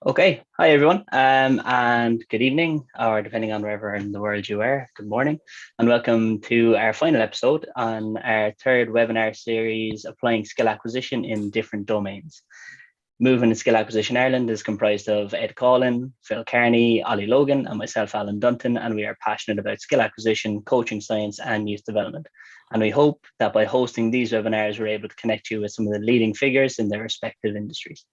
Okay, hi everyone, and good evening, or depending on wherever in the world you are, good morning, and welcome to our final episode on our third webinar series, Applying Skill Acquisition in Different Domains. Movement and Skill Acquisition Ireland is comprised of Ed Collin, Phil Kearney, Ollie Logan, and myself, Alan Dunton, and we are passionate about skill acquisition, coaching science, and youth development. And we hope that by hosting these webinars, we're able to connect you with some of the leading figures in their respective industries.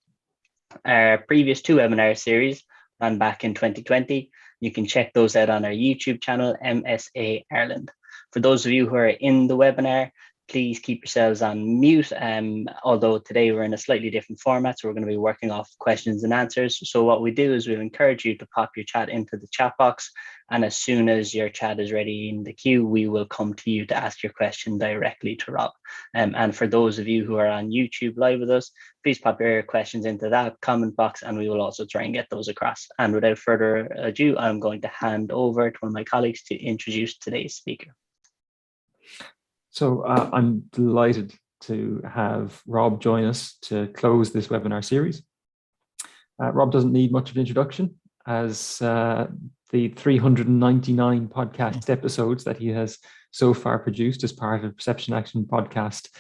Our previous two webinar series ran back in 2020. You can check those out on our YouTube channel, MSA Ireland. For those of you who are in the webinar, please keep yourselves on mute. Although today we're in a slightly different format, so we're going to be working off questions and answers. So what we do is we'll encourage you to pop your chat into the chat box. And as soon as your chat is ready in the queue, we will come to you to ask your question directly to Rob. And for those of you who are on YouTube live with us, please pop your questions into that comment box and we will also try and get those across. And without further ado, I'm going to hand over to one of my colleagues to introduce today's speaker. So I'm delighted to have Rob join us to close this webinar series. Rob doesn't need much of an introduction, as the 399 podcast episodes that he has so far produced as part of Perception Action podcast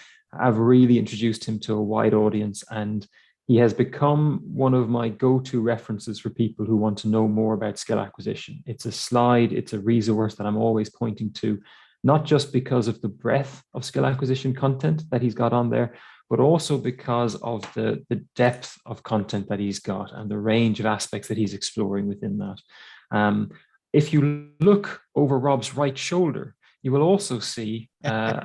have really introduced him to a wide audience, and he has become one of my go-to references for people who want to know more about skill acquisition. It's a slide, it's a resource that I'm always pointing to, not just because of the breadth of skill acquisition content that he's got on there, but also because of the depth of content that he's got and the range of aspects that he's exploring within that. If you look over Rob's right shoulder, you will also see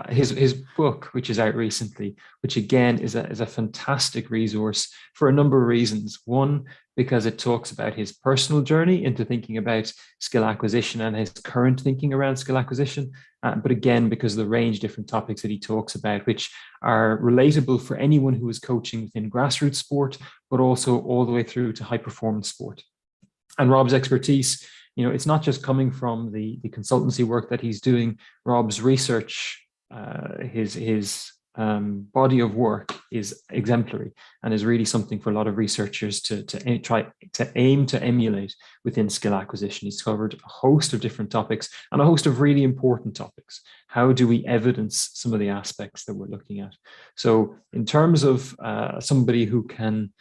his book, which is out recently, which again is a fantastic resource for a number of reasons. One, because it talks about his personal journey into thinking about skill acquisition and his current thinking around skill acquisition. But again, because of the range of different topics that he talks about, which are relatable for anyone who is coaching within grassroots sport, but also all the way through to high performance sport. And Rob's expertise, it's not just coming from the consultancy work that he's doing. Rob's research, his body of work is exemplary and is really something for a lot of researchers to aim to emulate within skill acquisition. He's covered a host of different topics and a host of really important topics. How do we evidence some of the aspects that we're looking at? So in terms of somebody who can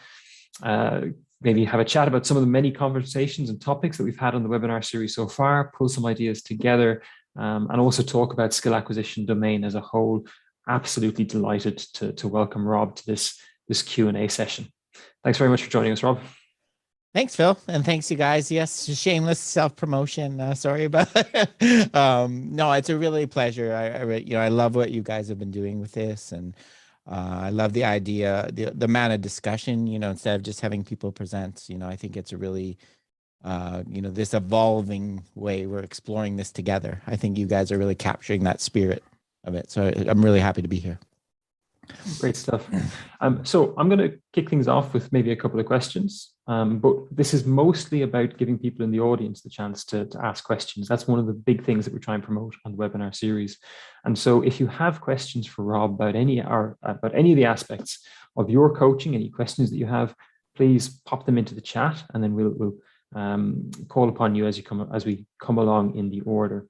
maybe have a chat about some of the many conversations and topics that we've had on the webinar series so far, pull some ideas together, and also talk about skill acquisition domain as a whole. Absolutely delighted to welcome Rob to this Q&A session. Thanks very much for joining us, Rob. Thanks, Phil, and thanks, you guys. Yes, shameless self-promotion. Sorry about it. No, it's a really pleasure. I love what you guys have been doing with this, and I love the idea, the amount of discussion. Instead of just having people present, I think it's a really, this evolving way we're exploring this together. I think you guys are really capturing that spirit of it. So I'm really happy to be here. Great stuff. So I'm going to kick things off with maybe a couple of questions, but this is mostly about giving people in the audience the chance to ask questions. That's one of the big things that we try and promote on the webinar series. And so if you have questions for Rob about any of the aspects of your coaching, any questions that you have, please pop them into the chat, and then we'll call upon you as we come along in the order.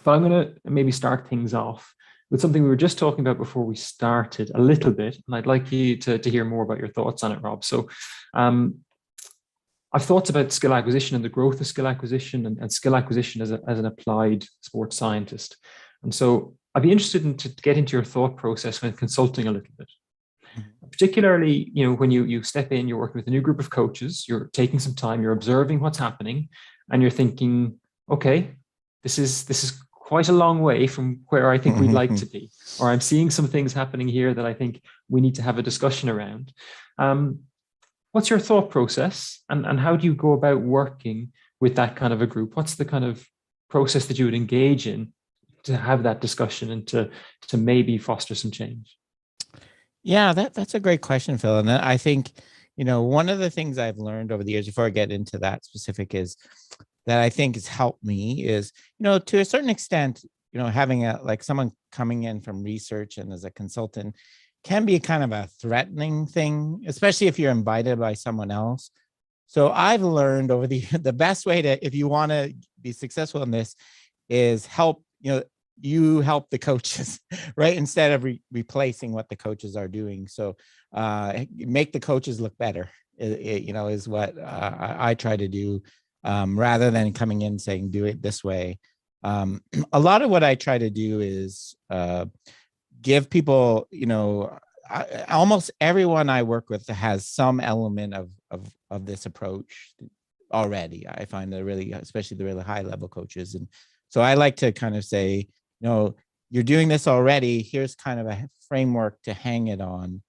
But I'm going to maybe start things off with something we were just talking about before we started a little bit, and I'd like you to hear more about your thoughts on it, Rob. So I've thoughts about skill acquisition and the growth of skill acquisition and skill acquisition as an applied sports scientist. And so I'd be interested to get into your thought process when consulting a little bit. Particularly, when you step in, you're working with a new group of coaches, you're taking some time, you're observing what's happening, and you're thinking, okay, this is quite a long way from where I think we'd like to be, or I'm seeing some things happening here that I think we need to have a discussion around. What's your thought process, and how do you go about working with that kind of a group? What's the kind of process that you would engage in to have that discussion and to maybe foster some change? Yeah, that's a great question, Phil. And I think, one of the things I've learned over the years, before I get into that specific, is that I think has helped me is, to a certain extent, having someone coming in from research and as a consultant can be kind of a threatening thing, especially if you're invited by someone else. So I've learned over the best way to, if you want to be successful in this, is help, you help the coaches, right? Instead of replacing what the coaches are doing. So make the coaches look better, is what I try to do, rather than coming in saying, do it this way. A lot of what I try to do is give people, almost everyone I work with has some element of this approach already. I find that really, especially the really high level coaches. And so I like to kind of say, you're doing this already. Here's kind of a framework to hang it on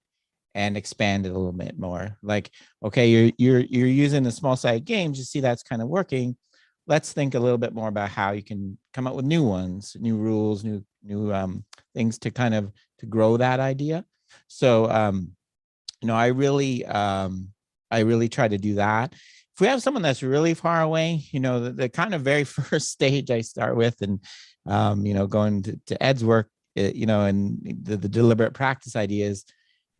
and expand it a little bit more. Like, okay, you're using the small-sided games. You see that's kind of working. Let's think a little bit more about how you can come up with new ones, new rules, new things to kind of to grow that idea. So I really try to do that. If we have someone that's really far away, the kind of very first stage I start with, and going to Ed's work, and the deliberate practice ideas,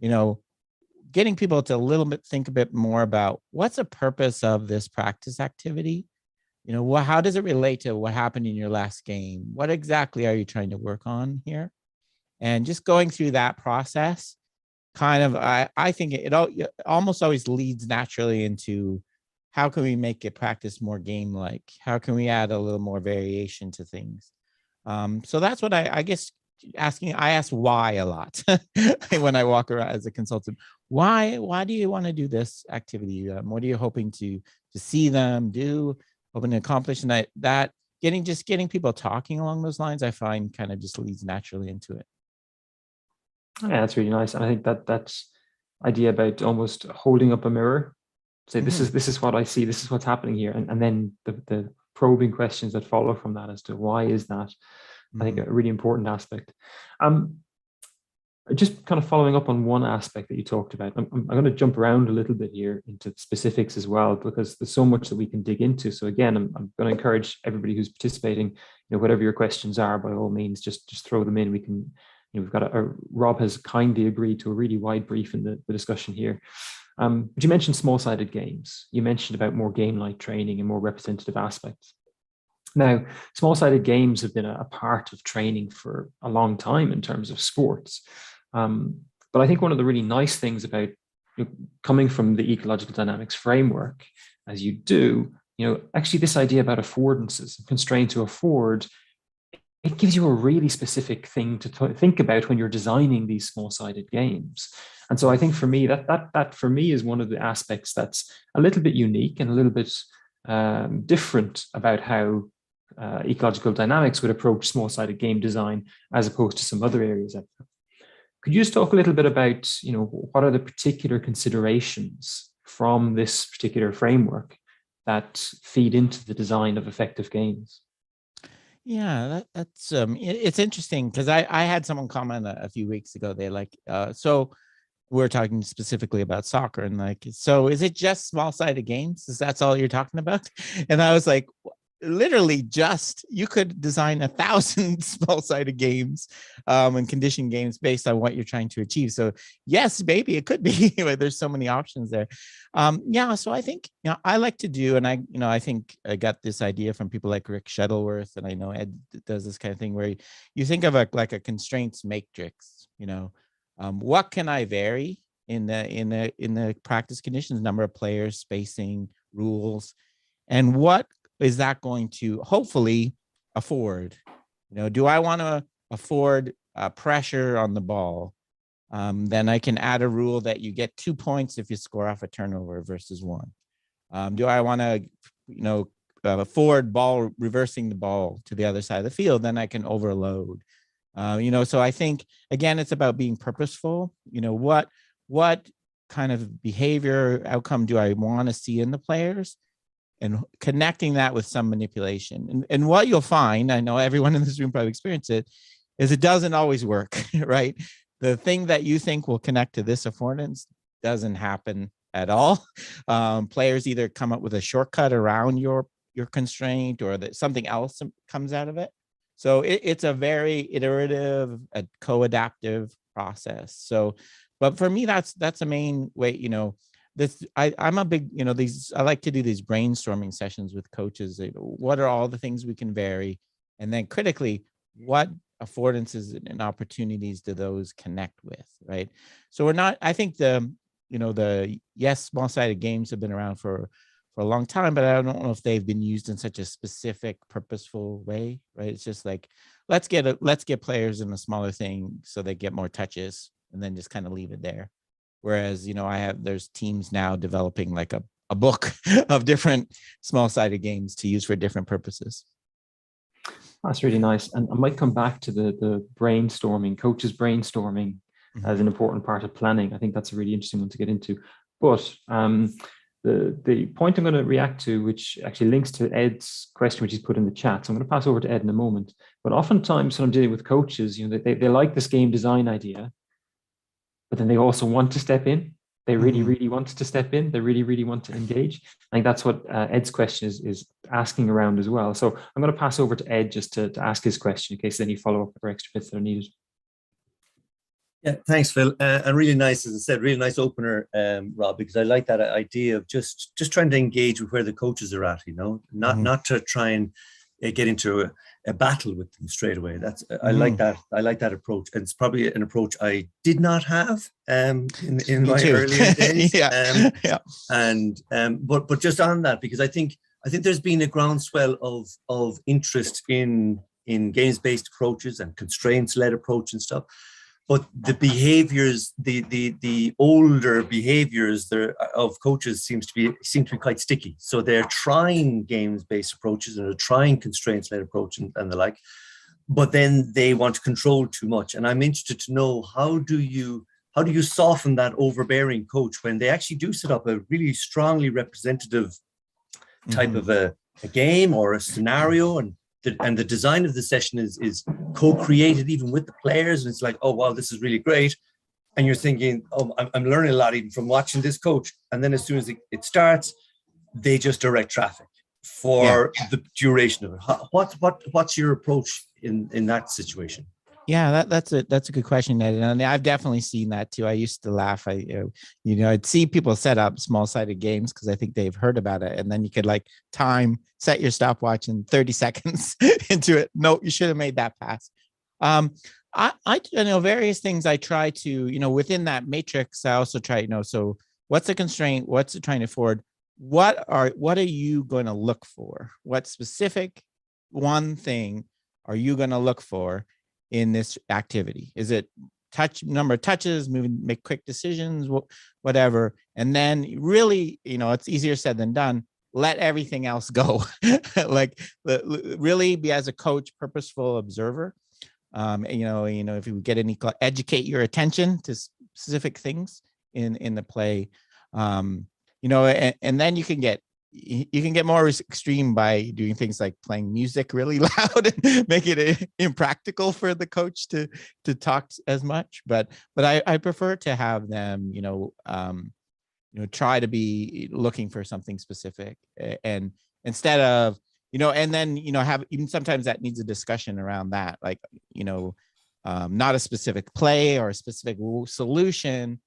getting people to think a bit more about what's the purpose of this practice activity. How does it relate to what happened in your last game? What exactly are you trying to work on here? And just going through that process, kind of, I think it almost always leads naturally into how can we make it practice more game-like? How can we add a little more variation to things? So that's what I guess I ask why a lot when I walk around as a consultant. Why do you want to do this activity? What are you hoping to see them do, hoping to accomplish? And that getting people talking along those lines, I find kind of just leads naturally into it. Yeah, that's really nice. And I think that's idea about almost holding up a mirror, say, this is what I see, this is what's happening here. And then the probing questions that follow from that as to why is that, I think a really important aspect. Just kind of following up on one aspect that you talked about, I'm going to jump around a little bit here into specifics as well, because there's so much that we can dig into. So again, I'm going to encourage everybody who's participating, whatever your questions are, by all means, just throw them in. We can, we've got Rob has kindly agreed to a really wide brief in the discussion here. But you mentioned small-sided games. You mentioned about more game-like training and more representative aspects. Now, small-sided games have been a part of training for a long time in terms of sports. But I think one of the really nice things about coming from the ecological dynamics framework, as you do, actually this idea about affordances and constraint to afford, it gives you a really specific thing to think about when you're designing these small-sided games. And so I think for me, that for me is one of the aspects that's a little bit unique and a little bit different about how ecological dynamics would approach small-sided game design as opposed to some other areas. Could you just talk a little bit about, what are the particular considerations from this particular framework that feed into the design of effective games? Yeah, that's it's interesting because I had someone comment a few weeks ago. They so we're talking specifically about soccer and so is it just small-sided games? Is that's all you're talking about? And I was like, literally you could design 1,000 small-sided games and condition games based on what you're trying to achieve. So yes, maybe it could be. There's so many options there. So I think I like to do, and I think I got this idea from people like Rick Shuttleworth, and I know Ed does this kind of thing where you think of a constraints matrix. What can I vary in the practice conditions? Number of players, spacing, rules, and what is that going to hopefully afford? Do I want to afford pressure on the ball? Then I can add a rule that you get 2 points if you score off a turnover versus 1. Do I want to, afford reversing the ball to the other side of the field? Then I can overload. So I think again, it's about being purposeful. What kind of behavior outcome do I want to see in the players? And connecting that with some manipulation. And what you'll find, I know everyone in this room probably experienced it, is it doesn't always work, right? The thing that you think will connect to this affordance doesn't happen at all. Players either come up with a shortcut around your constraint or that something else comes out of it. So it's a very iterative, co-adaptive process. So, but for me, that's the main way, I'm a big, I like to do these brainstorming sessions with coaches. What are all the things we can vary? And then critically, what affordances and opportunities do those connect with, right? So I think small-sided games have been around for a long time, but I don't know if they've been used in such a specific, purposeful way, right? It's just like, let's get players in a smaller thing so they get more touches, and then just kind of leave it there. Whereas, there's teams now developing like a book of different small-sided games to use for different purposes. That's really nice. And I might come back to the brainstorming, coaches brainstorming as an important part of planning. I think that's a really interesting one to get into. But the point I'm going to react to, which actually links to Ed's question, which he's put in the chat. So I'm going to pass over to Ed in a moment. But oftentimes when I'm dealing with coaches, they like this game design idea, but then they also want to step in. They really, really want to step in. They really, really want to engage. I think that's what Ed's question is asking around as well. So I'm going to pass over to Ed just to ask his question in case there's any follow-up or extra bits that are needed. Yeah, thanks, Phil. And really nice, as I said, really nice opener, Rob, because I like that idea of just trying to engage with where the coaches are at, not to try and get into a battle with them straight away. I like that. I like that approach. And it's probably an approach I did not have in my earlier days. But just on that, because I think there's been a groundswell of interest in games-based approaches and constraints-led approach and stuff. But the behaviors, the older behaviors of coaches seem to be quite sticky. So they're trying games-based approaches and they're trying constraints-led approach and the like, but then they want to control too much. And I'm interested to know, how do you soften that overbearing coach when they actually do set up a really strongly representative type of a game or a scenario, and the design of the session is co-created even with the players, and it's like, oh wow, this is really great, and you're thinking, oh, I'm learning a lot even from watching this coach. And then as soon as it starts, they just direct traffic for the duration of it. What's your approach in that situation? Yeah, that's a good question, Ed. And I've definitely seen that too. I used to laugh. I'd see people set up small-sided games because I think they've heard about it, and then you could set your stopwatch in 30 seconds into it. No, you should have made that pass. I various things I try to, within that matrix. I also try, so what's the constraint? What's it trying to afford? What are you going to look for? What specific one thing are you going to look for in this activity? Is it number of touches, make quick decisions, whatever? And then really, it's easier said than done. Let everything else go. Really be, as a coach, purposeful observer. If you get educate your attention to specific things in the play. And then you can get more extreme by doing things like playing music really loud and make it impractical for the coach to talk as much. But I prefer to have them, try to be looking for something specific, and instead of, and then, have even sometimes that needs a discussion around that, like, not a specific play or a specific solution,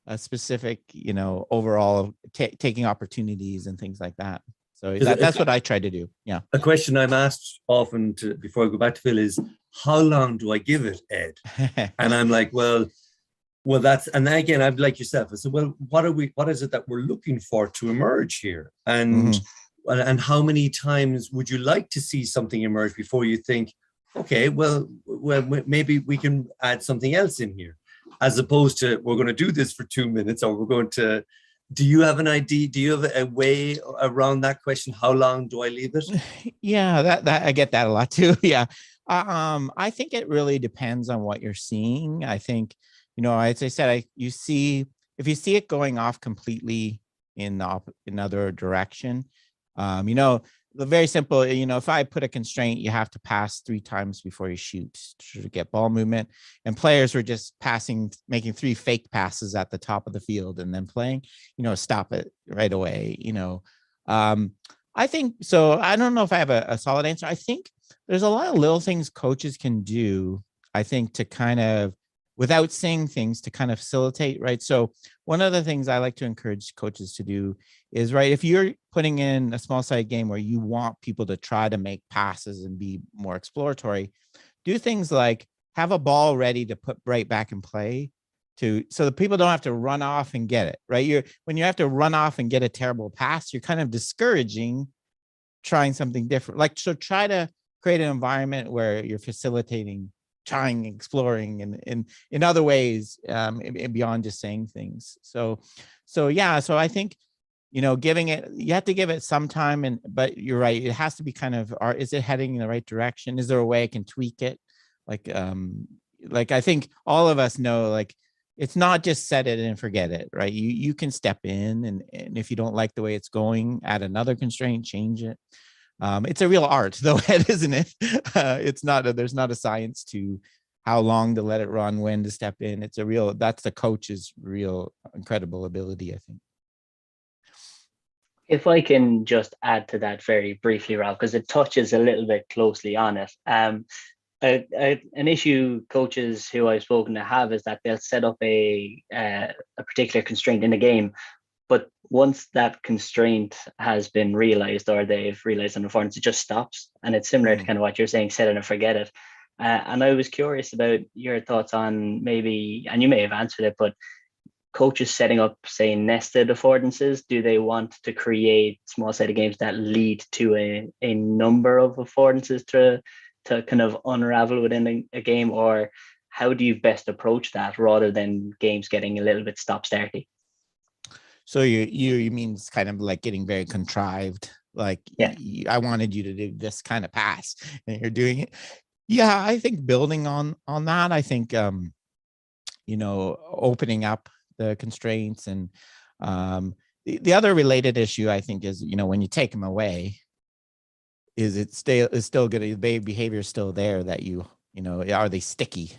a specific, overall taking opportunities and things like that. So that's what I try to do. Yeah. A question I'm asked often before I go back to Phil is, how long do I give it, Ed? And I'm like, well, that's, and again, I'm like yourself. I said, well, what is it that we're looking for to emerge here? And how many times would you like to see something emerge before you think, okay, well, maybe we can add something else in here, as opposed to, we're going to do this for 2 minutes, or we're going to, do you have an idea? Do you have a way around that question? How long do I leave it? Yeah, that I get that a lot too. Yeah. I think it really depends on what you're seeing. I think, as I said, if you see it going off completely in another direction, the very simple, if I put a constraint, you have to pass 3 times before you shoot to get ball movement, and players were just making 3 fake passes at the top of the field and then playing, stop it right away. I think so. I don't know if I have a solid answer. I think there's a lot of little things coaches can do, I think, to kind of without saying things to kind of facilitate, right? So one of the things I like to encourage coaches to do is, right, if you're putting in a small sided game where you want people to try to make passes and be more exploratory, do things like have a ball ready to put right back in play so that people don't have to run off and get it, right? When you have to run off and get a terrible pass, you're kind of discouraging trying something different. Like, so try to create an environment where you're facilitating trying, exploring, and in other ways, beyond just saying things. So I think, you have to give it some time, but you're right, it has to be kind of, is it heading in the right direction? Is there a way I can tweak it? Like I think all of us know, like, it's not just set it and forget it, right? You can step in, and if you don't like the way it's going, add another constraint, change it. It's a real art, though, isn't it? It's not. There's not a science to how long to let it run, when to step in. That's the coach's real incredible ability, I think. If I can just add to that very briefly, Rob, because it touches a little bit closely on it. An issue coaches who I've spoken to have is that they'll set up a particular constraint in a game, but once that constraint has been realized, or they've realized an affordance, it just stops. And it's similar to kind of what you're saying, set it and forget it. And I was curious about your thoughts on maybe, and you may have answered it, but coaches setting up, say, nested affordances. Do they want to create small sided games that lead to a number of affordances to kind of unravel within a game, or how do you best approach that rather than games getting a little bit stop-starty? So you mean it's kind of like getting very contrived, like, yeah, I wanted you to do this kind of pass and you're doing it. Yeah, I think building on that, I think opening up the constraints, and the other related issue, I think, is, when you take them away, is still good? The behavior is still there that are they sticky?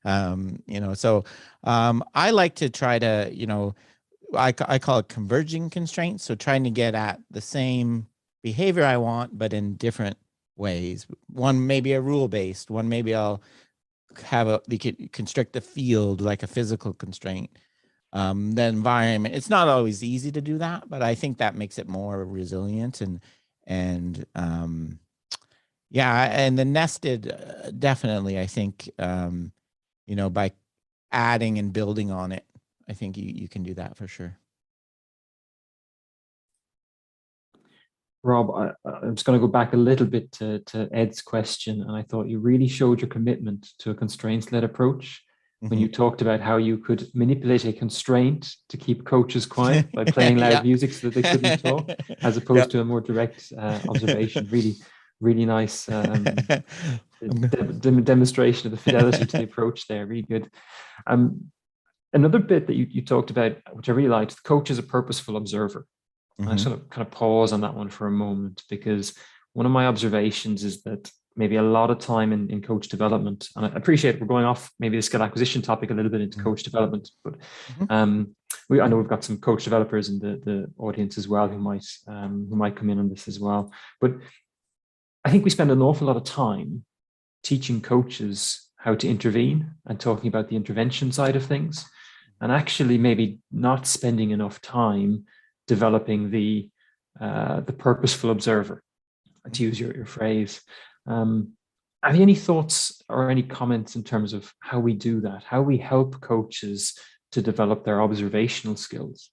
So I like to try to, I call it converging constraints. So trying to get at the same behavior I want, but in different ways. One maybe a rule-based, one maybe I'll have they could constrict the field like a physical constraint. The environment, it's not always easy to do that, but I think that makes it more resilient, and the nested, definitely, I think, by adding and building on it, I think you can do that for sure. Rob, I'm just going to go back a little bit to Ed's question, and I thought you really showed your commitment to a constraints-led approach when you talked about how you could manipulate a constraint to keep coaches quiet by playing loud music so that they couldn't talk, as opposed to a more direct observation. Really, really nice demonstration of the fidelity to the approach there. Really good. Another bit that you talked about, which I really liked, the coach is a purposeful observer. And I sort of kind of pause on that one for a moment, because one of my observations is that maybe a lot of time in coach development, and I appreciate we're going off maybe the skill acquisition topic a little bit into coach development, but I know we've got some coach developers in the audience as well who might come in on this as well. But I think we spend an awful lot of time teaching coaches how to intervene and talking about the intervention side of things, and actually maybe not spending enough time developing the purposeful observer, to use your phrase. Have you any thoughts or any comments in terms of how we do that, how we help coaches to develop their observational skills?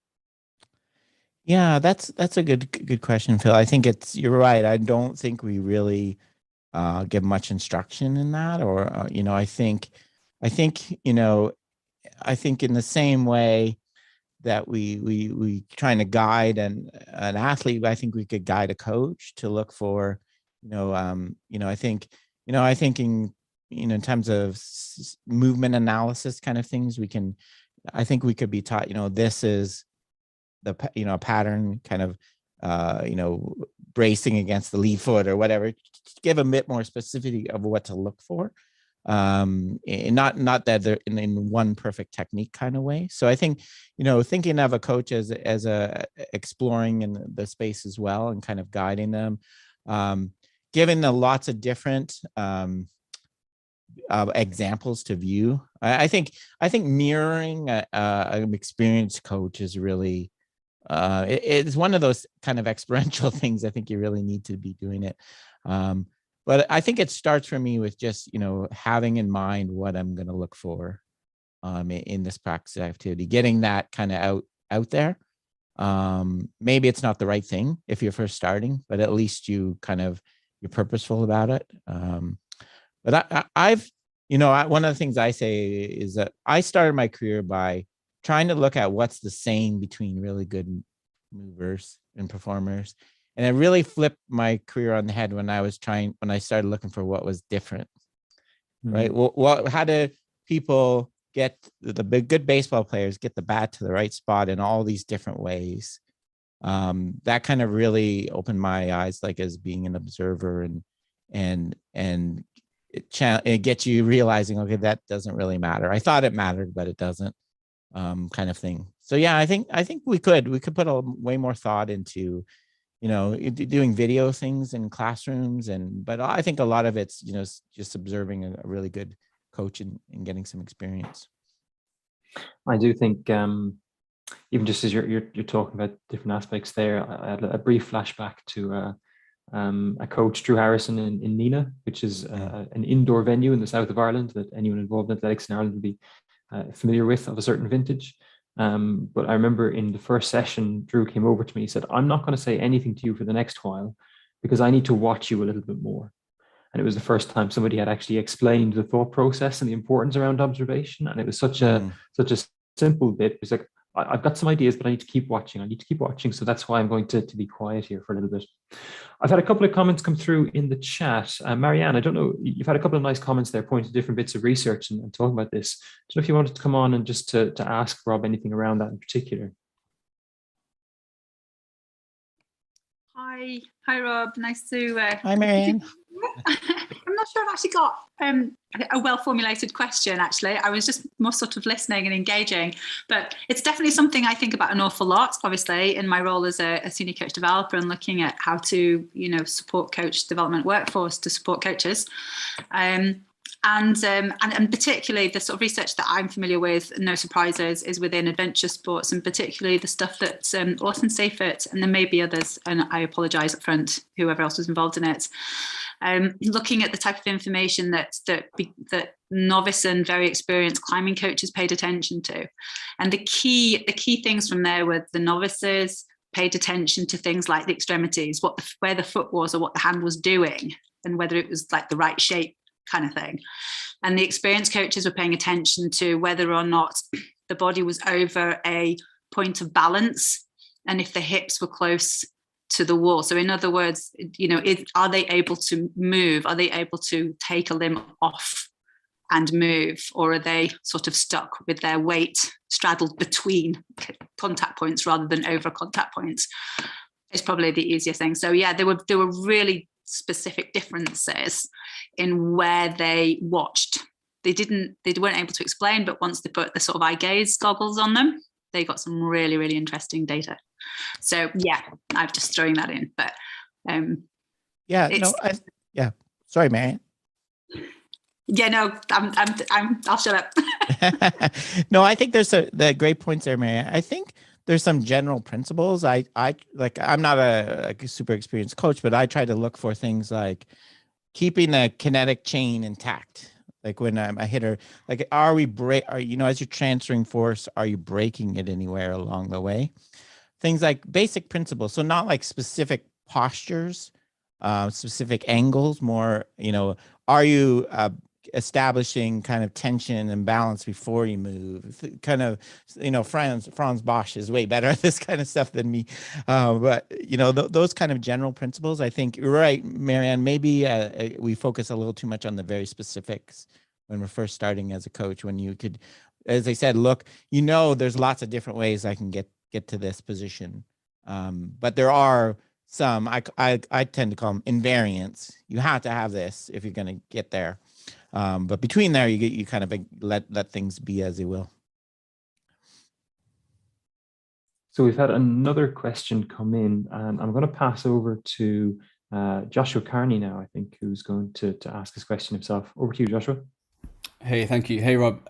Yeah, that's a good question, Phil. I think you're right. I don't think we really give much instruction in that, or I think in the same way that we trying to guide an athlete, I think we could guide a coach to look for, I think in terms of movement analysis kind of things, I think we could be taught, this is the, pattern kind of, bracing against the lead foot or whatever, give a bit more specificity of what to look for. And not that they're in one perfect technique kind of way. So I think, thinking of a coach as a exploring in the space as well, and kind of guiding them, giving them lots of different examples to view. I think mirroring an experienced coach is really it's one of those kind of experiential things. I think you really need to be doing it. But I think it starts for me with just, having in mind what I'm going to look for in this practice activity, getting that kind of out there. Maybe it's not the right thing if you're first starting, but at least you're purposeful about it. But I've one of the things I say is that I started my career by trying to look at what's the same between really good movers and performers. And it really flipped my career on the head when I started looking for what was different, right? Well, how do people get the good baseball players get the bat to the right spot in all these different ways? That kind of really opened my eyes, like as being an observer, and it gets you realizing, okay, that doesn't really matter. I thought it mattered, but it doesn't, kind of thing. So yeah, I think we could put way more thought into, doing video things in classrooms, but I think a lot of it's, just observing a really good coach and getting some experience. I do think, even just as you're talking about different aspects there, I had a brief flashback to a coach, Drew Harrison, in Nina, which is an indoor venue in the south of Ireland that anyone involved in athletics in Ireland would be familiar with, of a certain vintage. But I remember in the first session, Drew came over to me. He said, "I'm not going to say anything to you for the next while because I need to watch you a little bit more." And it was the first time somebody had actually explained the thought process and the importance around observation. And it was such a simple bit. It was like, I've got some ideas, but I need to keep watching. So that's why I'm going to be quiet here for a little bit. I've had a couple of comments come through in the chat. Marianne, I don't know, you've had a couple of nice comments there pointing to different bits of research and talking about this. I don't know if you wanted to come on and just to ask Rob anything around that in particular. Hi, Rob. Nice to. Hi, Marianne. I'm not sure I've actually got a well-formulated question, actually. I was just more sort of listening and engaging, but it's definitely something I think about an awful lot, obviously, in my role as a senior coach developer and looking at how to, support coach development workforce to support coaches. And particularly the sort of research that I'm familiar with, no surprises, is within adventure sports, and particularly the stuff that's Orson Seifert, and there may be others, and I apologise up front, whoever else was involved in it. Looking at the type of information that novice and very experienced climbing coaches paid attention to, and the key things from there were the novices paid attention to things like the extremities, where the foot was or what the hand was doing, and whether it was like the right shape kind of thing. And the experienced coaches were paying attention to whether or not the body was over a point of balance and if the hips were close to the wall. So in other words, are they able to move? Are they able to take a limb off and move? Or are they sort of stuck with their weight straddled between contact points rather than over contact points? It's probably the easier thing. So yeah, there were really specific differences in where they watched. They weren't able to explain, but once they put the sort of eye gaze goggles on them, they got some really, really interesting data. So yeah, I'm just throwing that in. But sorry, Marianne. Yeah, no, I'll shut up. No, I think there's the great points there, Marianne. I think there's some general principles. I'm not a super experienced coach, but I try to look for things like keeping the kinetic chain intact. Like when a hitter, like as you're transferring force, are you breaking it anywhere along the way? Things like basic principles. So not like specific postures, specific angles, more, are you establishing kind of tension and balance before you move? Kind of, Franz Bosch is way better at this kind of stuff than me. But, those kind of general principles, I think you're right, Marianne, maybe we focus a little too much on the very specifics when we're first starting as a coach, when you could, as I said, look, there's lots of different ways I can get to this position. But there are some, I tend to call them invariants. You have to have this if you're going to get there. But between there, you kind of let things be as they will. So we've had another question come in, and I'm going to pass over to Joshua Carney now, I think, who's going to ask this question himself. Over to you, Joshua. Hey, thank you. Hey, Rob.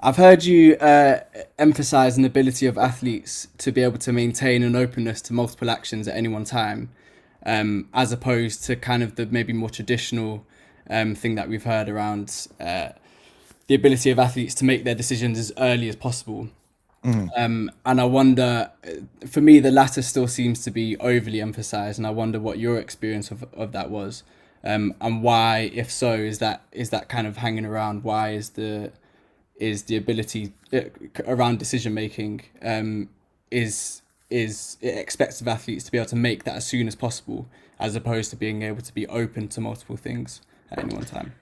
I've heard you emphasize an ability of athletes to be able to maintain an openness to multiple actions at any one time, as opposed to kind of the maybe more traditional thing that we've heard around the ability of athletes to make their decisions as early as possible. And I wonder, for me, the latter still seems to be overly emphasized, and I wonder what your experience of that was, and why, if so, is that kind of hanging around? Why is the ability around decision making is it expects of athletes to be able to make that as soon as possible, as opposed to being able to be open to multiple things at any one time?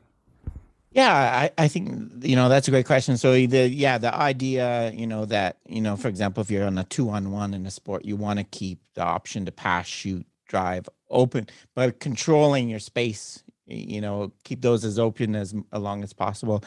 Yeah, I think, that's a great question. So the idea, that, for example, if you're on a 2-on-1 in a sport, you want to keep the option to pass, shoot, drive open, but controlling your space, keep those as open as long as possible.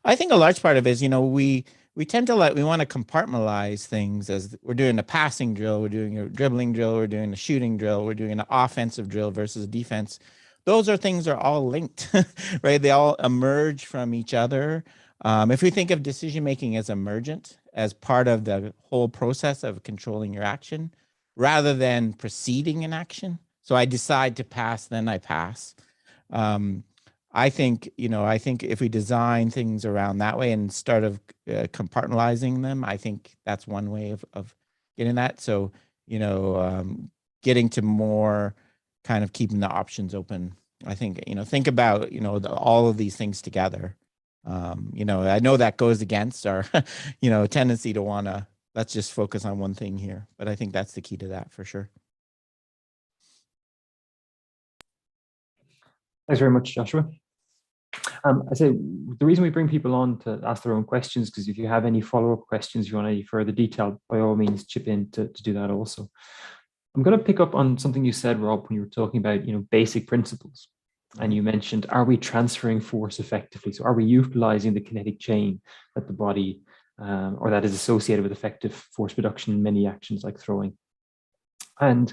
I think a large part of it is, we tend to we want to compartmentalize things as we're doing a passing drill, we're doing a dribbling drill, we're doing a shooting drill, we're doing an offensive drill versus defense. Those things are all linked, right? They all emerge from each other. If we think of decision making as emergent, as part of the whole process of controlling your action, rather than preceding an action. So I decide to pass, then I pass. I think if we design things around that way and start of compartmentalizing them, I think that's one way of getting that. So, getting to more kind of keeping the options open. I think, think about, all of these things together. I know that goes against our, tendency to want to, let's just focus on one thing here. But I think that's the key to that for sure. Thanks very much, Joshua. I say the reason we bring people on to ask their own questions, because if you have any follow-up questions, if you want any further detail, by all means, chip in to do that also. I'm going to pick up on something you said, Rob, when you were talking about, basic principles. And you mentioned, are we transferring force effectively? So are we utilizing the kinetic chain that the body, or that is associated with effective force production in many actions like throwing? And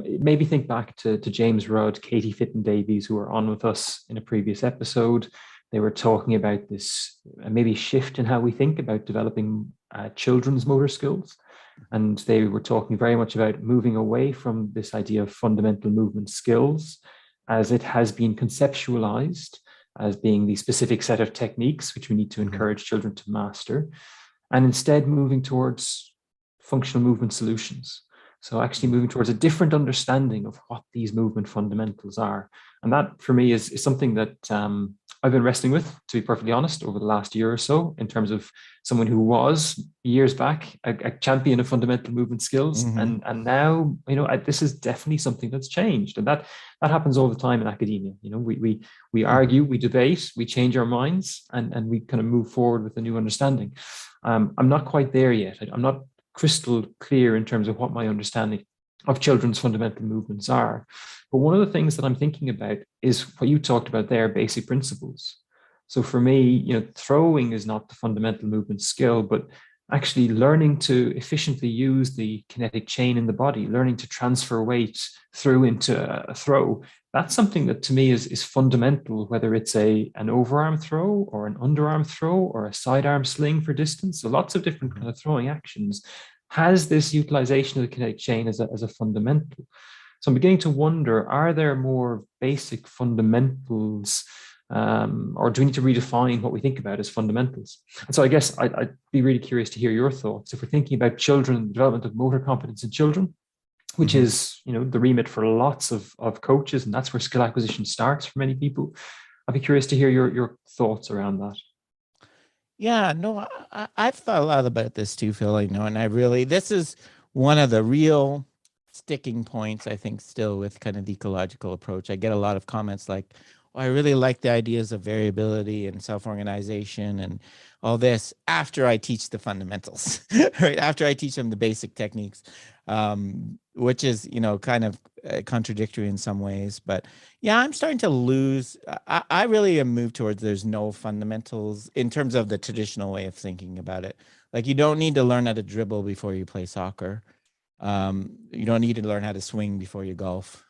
it made me think back to James Rudd, Katie Fitton-Davies, who were on with us in a previous episode. They were talking about this maybe shift in how we think about developing children's motor skills. And they were talking very much about moving away from this idea of fundamental movement skills, as it has been conceptualized as being the specific set of techniques which we need to encourage children to master, and instead moving towards functional movement solutions. So actually moving towards a different understanding of what these movement fundamentals are. And that, for me, is something that I've been wrestling with, to be perfectly honest, over the last year or so, in terms of someone who was, years back, a champion of fundamental movement skills. And now, this is definitely something that's changed. And that happens all the time in academia. We argue, we debate, we change our minds, and we kind of move forward with a new understanding. I'm not quite there yet. I'm not crystal clear in terms of what my understanding of children's fundamental movements are. But one of the things that I'm thinking about is what you talked about there, basic principles. So for me, throwing is not the fundamental movement skill, but actually learning to efficiently use the kinetic chain in the body, learning to transfer weight through into a throw. That's something that to me is fundamental, whether it's an overarm throw or an underarm throw or a sidearm sling for distance. So lots of different kind of throwing actions has this utilization of the kinetic chain as a fundamental. So I'm beginning to wonder, are there more basic fundamentals, or do we need to redefine what we think about as fundamentals? And so I guess I'd be really curious to hear your thoughts. If we're thinking about children, development of motor competence in children, which is, the remit for lots of coaches, and that's where skill acquisition starts for many people. I'd be curious to hear your thoughts around that. Yeah, no, I've thought a lot about this too, Phil, and this is one of the real sticking points, I think, still with kind of the ecological approach. I get a lot of comments like, I really like the ideas of variability and self-organization and all this after I teach the fundamentals, right? After I teach them the basic techniques, which is, kind of contradictory in some ways. But yeah, I'm starting to lose. I really am moved towards there's no fundamentals in terms of the traditional way of thinking about it. Like, you don't need to learn how to dribble before you play soccer. You don't need to learn how to swing before you golf.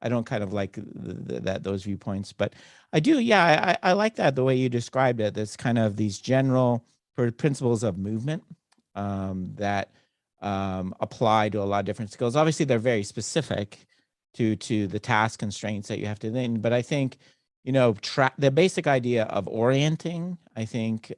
I don't kind of like those viewpoints, but I do. Yeah, I like that the way you described it. That's kind of these general principles of movement that apply to a lot of different skills. Obviously, they're very specific to the task constraints that you have to then. But I think, you know, the basic idea of orienting, I think,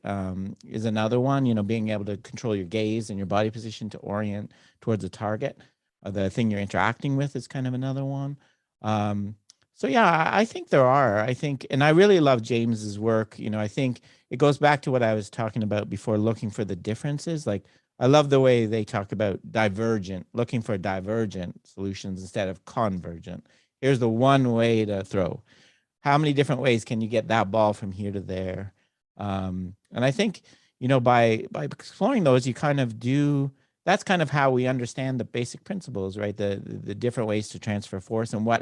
is another one. You know, being able to control your gaze and your body position to orient towards a target. The thing you're interacting with is kind of another one. So yeah, I think there are. I think, and I really love James's work. You know, I think it goes back to what I was talking about before, looking for the differences. Like, I love the way they talk about divergent, looking for divergent solutions instead of convergent. Here's the one way to throw. How many different ways can you get that ball from here to there? And I think, you know, by exploring those, you kind of do. That's kind of how we understand the basic principles, right? The different ways to transfer force and what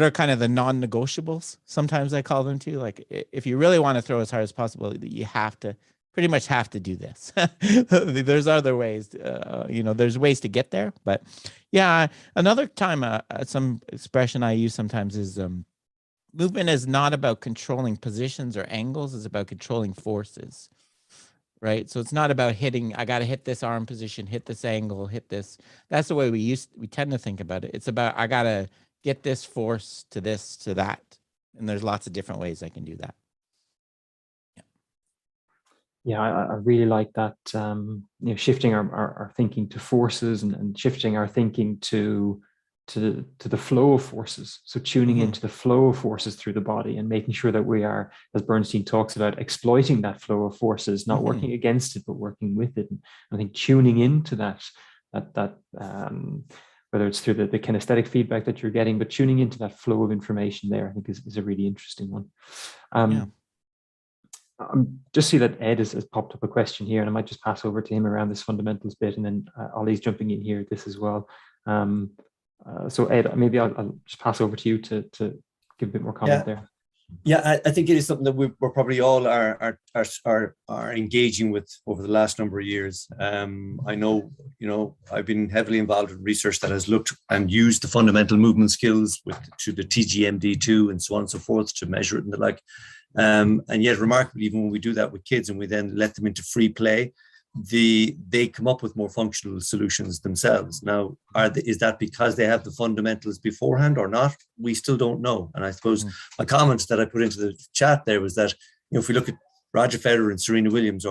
are kind of the non-negotiables. Sometimes I call them too. Like, if you really want to throw as hard as possible, you pretty much have to do this. There's other ways, you know, there's ways to get there. But yeah, another time, some expression I use sometimes is movement is not about controlling positions or angles. It's about controlling forces. Right. So it's not about I got to hit this arm position, hit this angle, hit this. That's the way we tend to think about it. It's about, I got to get this force to this, to that. And there's lots of different ways I can do that. Yeah, I really like that, you know, shifting our thinking to forces and shifting our thinking to the flow of forces. So tuning into the flow of forces through the body and making sure that we are, as Bernstein talks about, exploiting that flow of forces, not working against it, but working with it. And I think tuning into that whether it's through the kinesthetic feedback that you're getting, but tuning into that flow of information there, I think is a really interesting one. Just see that Ed has popped up a question here, and I might just pass over to him around this fundamentals bit, and then Ollie's jumping in here at this as well. So Ed, maybe I'll just pass over to you to give a bit more comment there. Yeah, I think it is something that we're probably all are engaging with over the last number of years. I know, you know, I've been heavily involved in research that has looked and used the fundamental movement skills to the TGMD2 and so on and so forth to measure it and the like. And yet, remarkably, even when we do that with kids and we then let them into free play, they come up with more functional solutions themselves. Now, is that because they have the fundamentals beforehand or not? We still don't know. And I suppose my comment that I put into the chat there was that, you know, if we look at Roger Federer and Serena Williams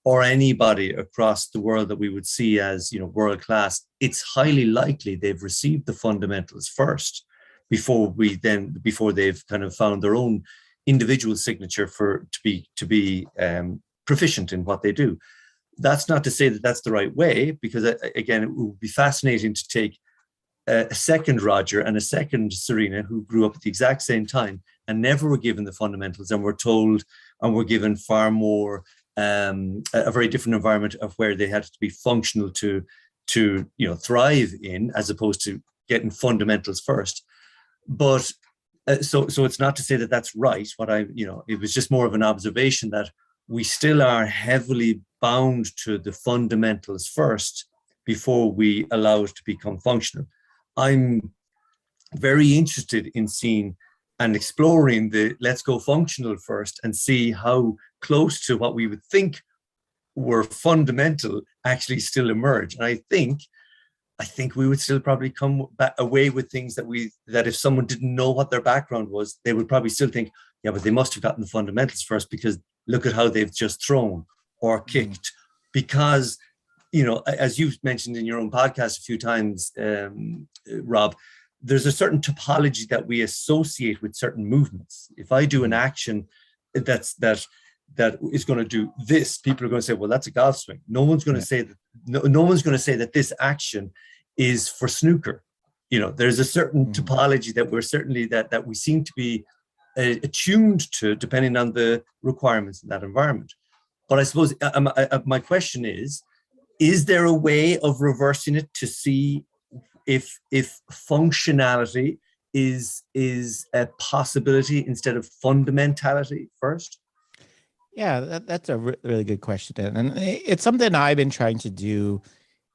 or anybody across the world that we would see as, you know, world class, it's highly likely they've received the fundamentals first before they've kind of found their own individual signature to be proficient in what they do. That's not to say that that's the right way, because again, it would be fascinating to take a second Roger and a second Serena who grew up at the exact same time and never were given the fundamentals and were told and were given far more a very different environment of where they had to be functional to you know, thrive in, as opposed to getting fundamentals first. But so it's not to say that that's right. It was just more of an observation that we still are heavily bound to the fundamentals first before we allow it to become functional. I'm very interested in seeing and exploring the let's go functional first and see how close to what we would think were fundamental actually still emerge. And I think we would still probably come back away with things that if someone didn't know what their background was, they would probably still think, yeah, but they must have gotten the fundamentals first because look at how they've just thrown or kicked. Because, you know, as you've mentioned in your own podcast a few times, Rob, there's a certain topology that we associate with certain movements. If I do an action that is going to do this, people are going to say, well, that's a golf swing. No one's going to say that. No one's going to say that this action is for snooker. You know, there's a certain topology that we're certainly that we seem to be attuned to, depending on the requirements in that environment. But I suppose my question is there a way of reversing it to see if functionality is a possibility instead of fundamentality first? Yeah, that's a really good question. And it's something I've been trying to do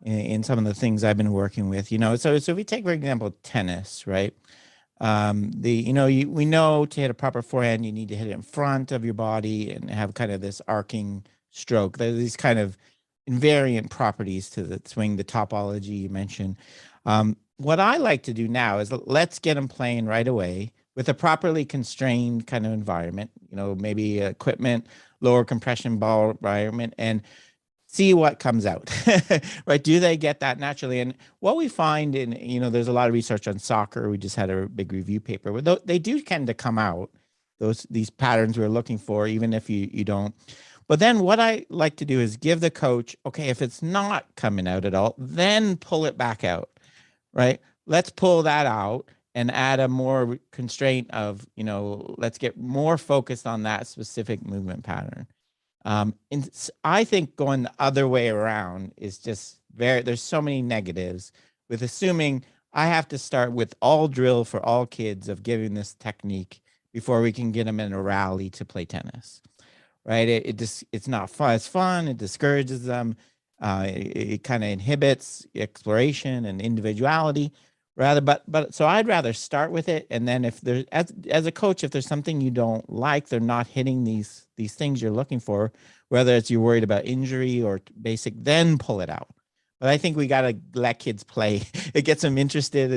in some of the things I've been working with. So if we take, for example, tennis, right? We know to hit a proper forehand, you need to hit it in front of your body and have kind of this arcing stroke. There's these kind of invariant properties to the swing, the topology you mentioned. What I like to do now is let's get them playing right away with a properly constrained kind of environment, maybe equipment, lower compression ball environment, and see what comes out, right? Do they get that naturally? And what we find there's a lot of research on soccer. We just had a big review paper where they do tend to come out, these patterns we're looking for, even if you don't. But then what I like to do is give the coach, okay, if it's not coming out at all, then pull it back out, right? Let's pull that out and add a more constraint of, let's get more focused on that specific movement pattern. And I think going the other way around is just there's so many negatives with assuming I have to start with all drill for all kids of giving this technique before we can get them in a rally to play tennis, right? It's not fun. It's fun. It discourages them. It kind of inhibits exploration and individuality so I'd rather start with it. And then if there's, as a coach, if there's something you don't like, they're not hitting these things you're looking for, whether it's you're worried about injury or basic, then pull it out. But I think we got to let kids play. It gets them interested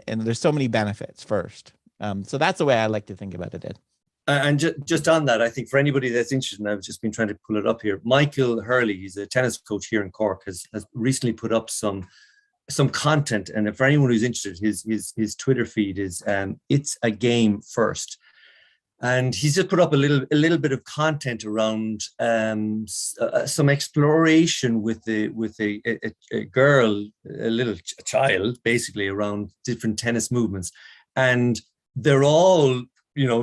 and there's so many benefits first. So that's the way I like to think about it, Ed. And just on that, I think for anybody that's interested, and I've just been trying to pull it up here, Michael Hurley, he's a tennis coach here in Cork, has recently put up some content, and for anyone who's interested, his Twitter feed is "It's a Game First," and he's just put up a little bit of content around some exploration with a girl, a child, basically around different tennis movements, and they're all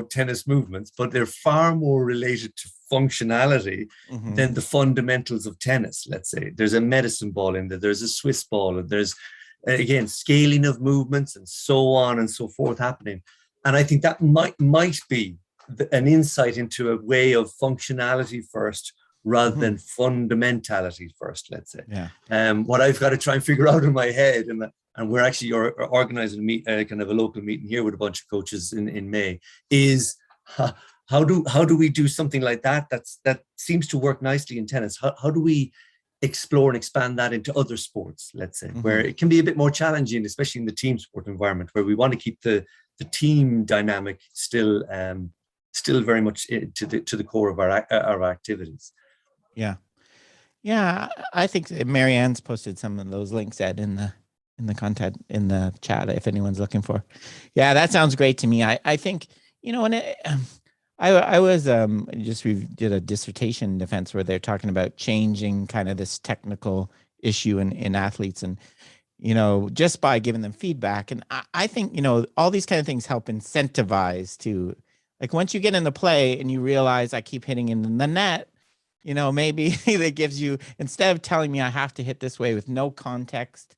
tennis movements, but they're far more related to functionality than the fundamentals of tennis. Let's say there's a medicine ball in there, there's a Swiss ball, and there's again scaling of movements and so on and so forth happening. And I think that might be an insight into a way of functionality first rather than fundamentality first, let's say. What I've got to try and figure out in my head, and we're actually organizing kind of a local meeting here with a bunch of coaches in May, is how do we do something like that that seems to work nicely in tennis? How do we explore and expand that into other sports, let's say, where it can be a bit more challenging, especially in the team sport environment, where we want to keep the team dynamic still very much to the core of our activities. Yeah, I think Marianne's posted some of those links, Ed, in the content in the chat if anyone's looking for. Yeah, that sounds great to me. I think I was did a dissertation defense where they're talking about changing kind of this technical issue in athletes, and just by giving them feedback. And I think all these kind of things help incentivize to, like, once you get into play and you realize I keep hitting in the net, maybe that gives you, instead of telling me I have to hit this way with no context,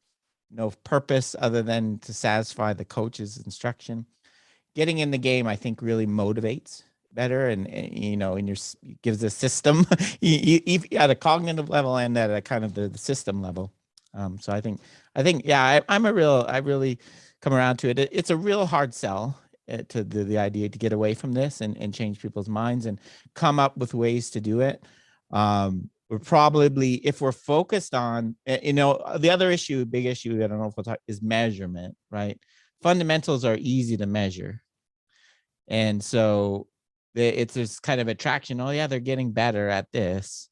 no purpose other than to satisfy the coach's instruction, getting in the game, I think, really motivates better, and gives a system at a cognitive level and at a kind of the system level. So I think yeah, I really come around to it. It's a real hard sell to the idea to get away from this and change people's minds and come up with ways to do it. We're probably, if we're focused on, the other issue, big issue, I don't know if we'll talk, is measurement, right? Fundamentals are easy to measure. And so it's this kind of attraction. Oh yeah, they're getting better at this.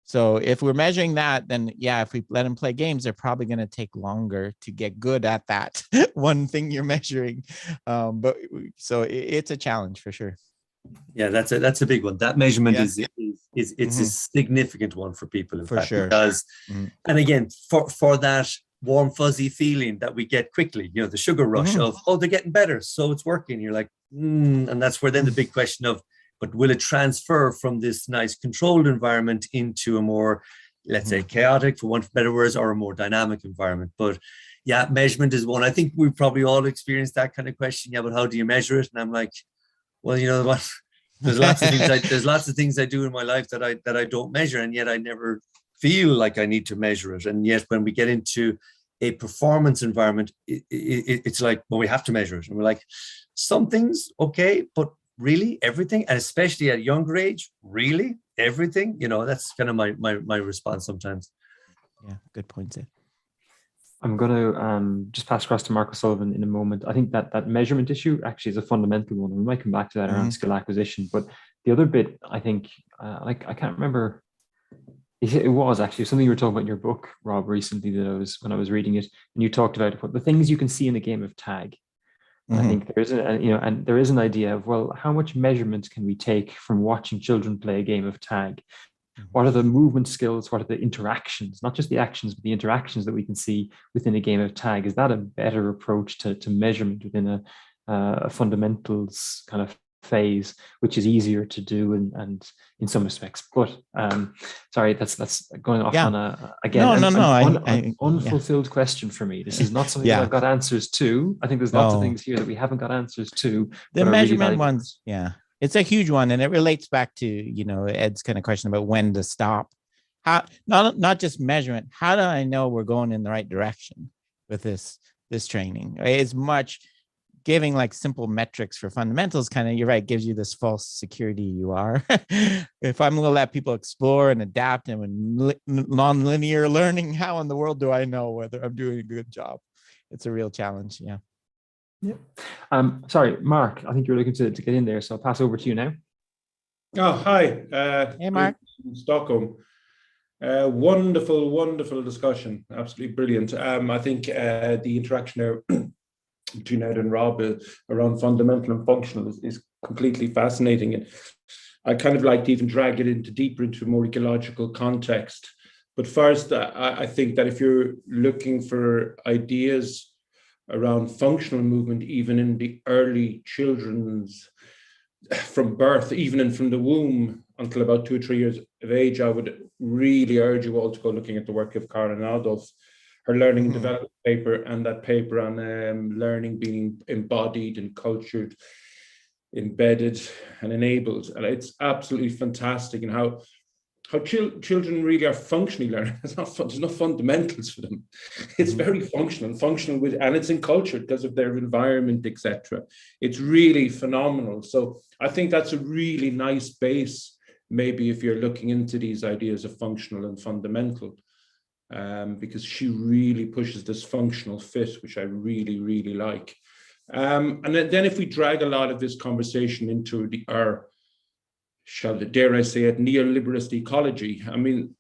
So if we're measuring that, then yeah, if we let them play games, they're probably going to take longer to get good at that one thing you're measuring. But so it's a challenge for sure. Yeah, that's a big one. That measurement is a significant one for people, in fact, sure. Because, and again, for that warm fuzzy feeling that we get quickly, the sugar rush of, oh, they're getting better, so it's working. You're like, and that's where then the big question of, but will it transfer from this nice controlled environment into a more, let's say, chaotic, for want of better words, or a more dynamic environment? But yeah, measurement is one. I think we've probably all experienced that kind of question. Yeah, but how do you measure it? And I'm like, well, you know what? There's lots of things. There's lots of things I do in my life that I don't measure, and yet I never feel like I need to measure it. And yet when we get into a performance environment, it's like, well, we have to measure it. And we're like, some things, okay, but really everything, and especially at a younger age, really everything, that's kind of my response sometimes. Yeah, good point, Sid. I'm going to just pass across to Mark O'Sullivan in a moment. I think that measurement issue actually is a fundamental one. We might come back to that around skill acquisition. But the other bit, I think, I can't remember. It was actually something you were talking about in your book, Rob, recently when I was reading it, and you talked about the things you can see in a game of tag. I think there is and there is an idea of, well, how much measurement can we take from watching children play a game of tag? What are the movement skills? What are the interactions? Not just the actions, but the interactions that we can see within a game of tag. Is that a better approach to measurement within a fundamentals kind of phase, which is easier to do and in some respects? But sorry, that's going off on an unfulfilled question for me. This is not something that I've got answers to. I think there's lots of things here that we haven't got answers to. The measurement ones, it's a huge one, and it relates back to Ed's kind of question about when to stop. How not just measurement. How do I know we're going in the right direction with this training? It's much giving like simple metrics for fundamentals. Kind of, you're right, gives you this false security. You are. If I'm going to let people explore and adapt and non-linear learning, how in the world do I know whether I'm doing a good job? It's a real challenge. Yeah. Sorry, Mark, I think you're looking to get in there, so I'll pass over to you now. Oh, hi. Hey, Mark. Stockholm. Wonderful discussion. Absolutely brilliant. I think the interaction there between Ed and Rob around fundamental and functional is completely fascinating. And I kind of like to even drag it deeper into a more ecological context. But first, I think that if you're looking for ideas around functional movement, even in the early children's, from birth, even in from the womb until about 2 or 3 years of age, I would really urge you all to go looking at the work of Karen Adolph, her learning and development paper, and that paper on learning being embodied and cultured, embedded and enabled. And it's absolutely fantastic, and how children really are functionally learning. There's no fundamentals for them. It's very functional and it's encultured because of their environment, etc. It's really phenomenal. So I think that's a really nice base, maybe if you're looking into these ideas of functional and fundamental, because she really pushes this functional fit, which I really like. And then if we drag a lot of this conversation into dare I say it, neoliberalist ecology. I mean,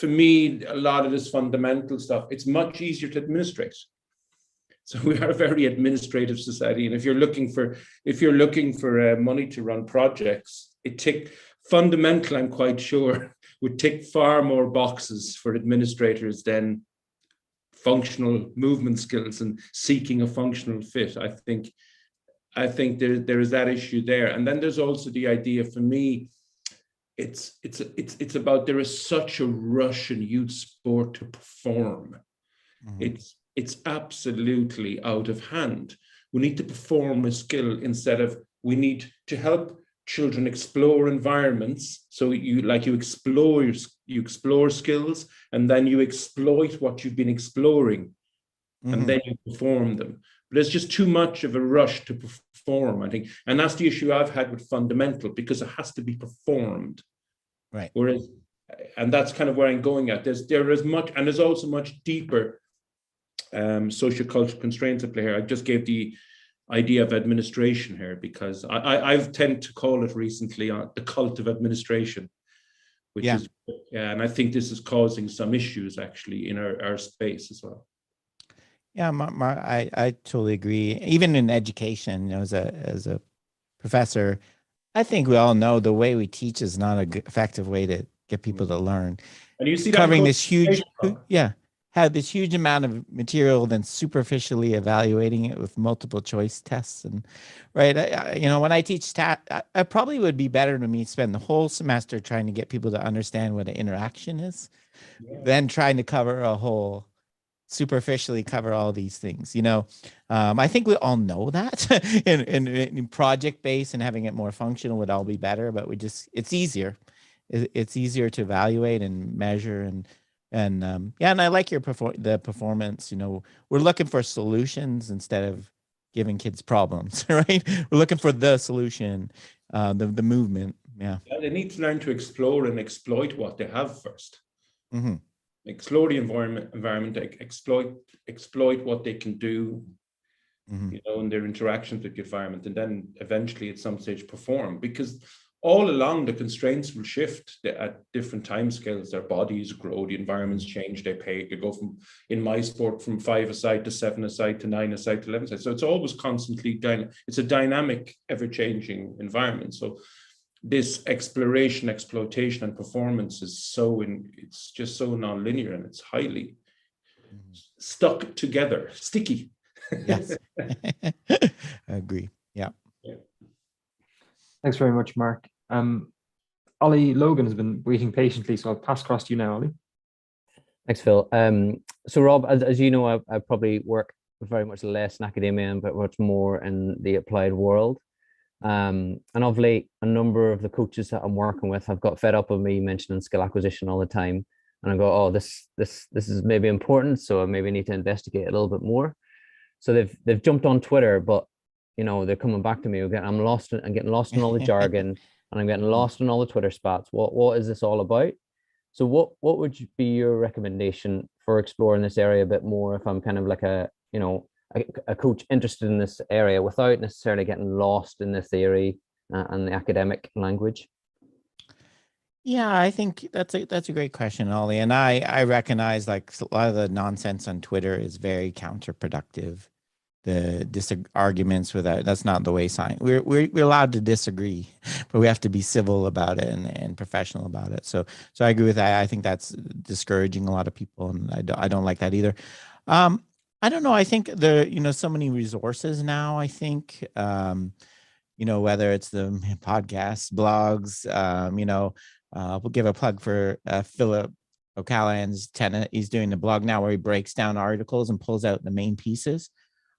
for me, a lot of this fundamental stuff, it's much easier to administrate. So we are a very administrative society, and if you're looking for money to run projects, fundamental, I'm quite sure, would tick far more boxes for administrators than functional movement skills and seeking a functional fit. I think there is that issue there. And then there's also the idea, for me, it's about, there is such a rush in youth sport to perform. It's absolutely out of hand. We need to perform a skill instead of, we need to help children explore environments. So you explore skills, and then you exploit what you've been exploring, and then you perform them. But there's just too much of a rush to perform, I think. And that's the issue I've had with fundamental, because it has to be performed. Right. Whereas, and that's kind of where I'm going at. There is much, and there's also much deeper sociocultural constraints at play here. I just gave the idea of administration here, because I've tend to call it recently the cult of administration, which is, and I think this is causing some issues actually in our space as well. Yeah, I totally agree. Even in education, as a professor, I think we all know the way we teach is not an effective way to get people to learn. And you see covering this huge, have this huge amount of material, then superficially evaluating it with multiple choice tests. And right, when I teach I probably would be better to me spend the whole semester trying to get people to understand what an interaction is, than trying to superficially cover all these things. I think we all know that in project based and having it more functional would all be better, but it's easier. it's easier to evaluate and measure and yeah, and I like your the performance. We're looking for solutions instead of giving kids problems, right? We're looking for the solution, the movement. Yeah, they need to learn to explore and exploit what they have first. Mm-hmm. Explore the environment, exploit what they can do, Mm-hmm. in their interactions with the environment, and then eventually at some stage perform. Because all along the constraints will shift at different time scales. Their bodies grow, the environments change, they go from, in my sport, from 5-a-side to 7-a-side to 9-a-side to 11-a-side. So it's always constantly it's a dynamic, ever-changing environment. So this exploration, exploitation, and performance is it's just so non-linear, and it's highly stuck together, sticky. Yes. I agree. Yeah. Thanks very much, Mark. Ollie Logan has been waiting patiently, so I'll pass across to you now, Ollie. Thanks, Phil. So Rob, as you know, I probably work very much less in academia, but much more in the applied world. And of late, a number of the coaches that I'm working with have got fed up with me mentioning skill acquisition all the time. And I go, oh, this is maybe important, so I maybe need to investigate a little bit more. So they've jumped on Twitter, but they're coming back to me. I'm getting lost in all the jargon, and I'm getting lost in all the Twitter spats. What is this all about? So what would be your recommendation for exploring this area a bit more if I'm kind of like a coach interested in this area without necessarily getting lost in the theory and the academic language? Yeah, I think that's a great question, Ollie. And I recognize like a lot of the nonsense on Twitter is very counterproductive. The arguments without, that's not the way science. We're allowed to disagree, but we have to be civil about it and professional about it. So I agree with that. I think that's discouraging a lot of people, and I don't like that either. I don't know. I think there so many resources now. I think whether it's the podcasts, blogs, we'll give a plug for Philip O'Callaghan's tenant. He's doing a blog now where he breaks down articles and pulls out the main pieces.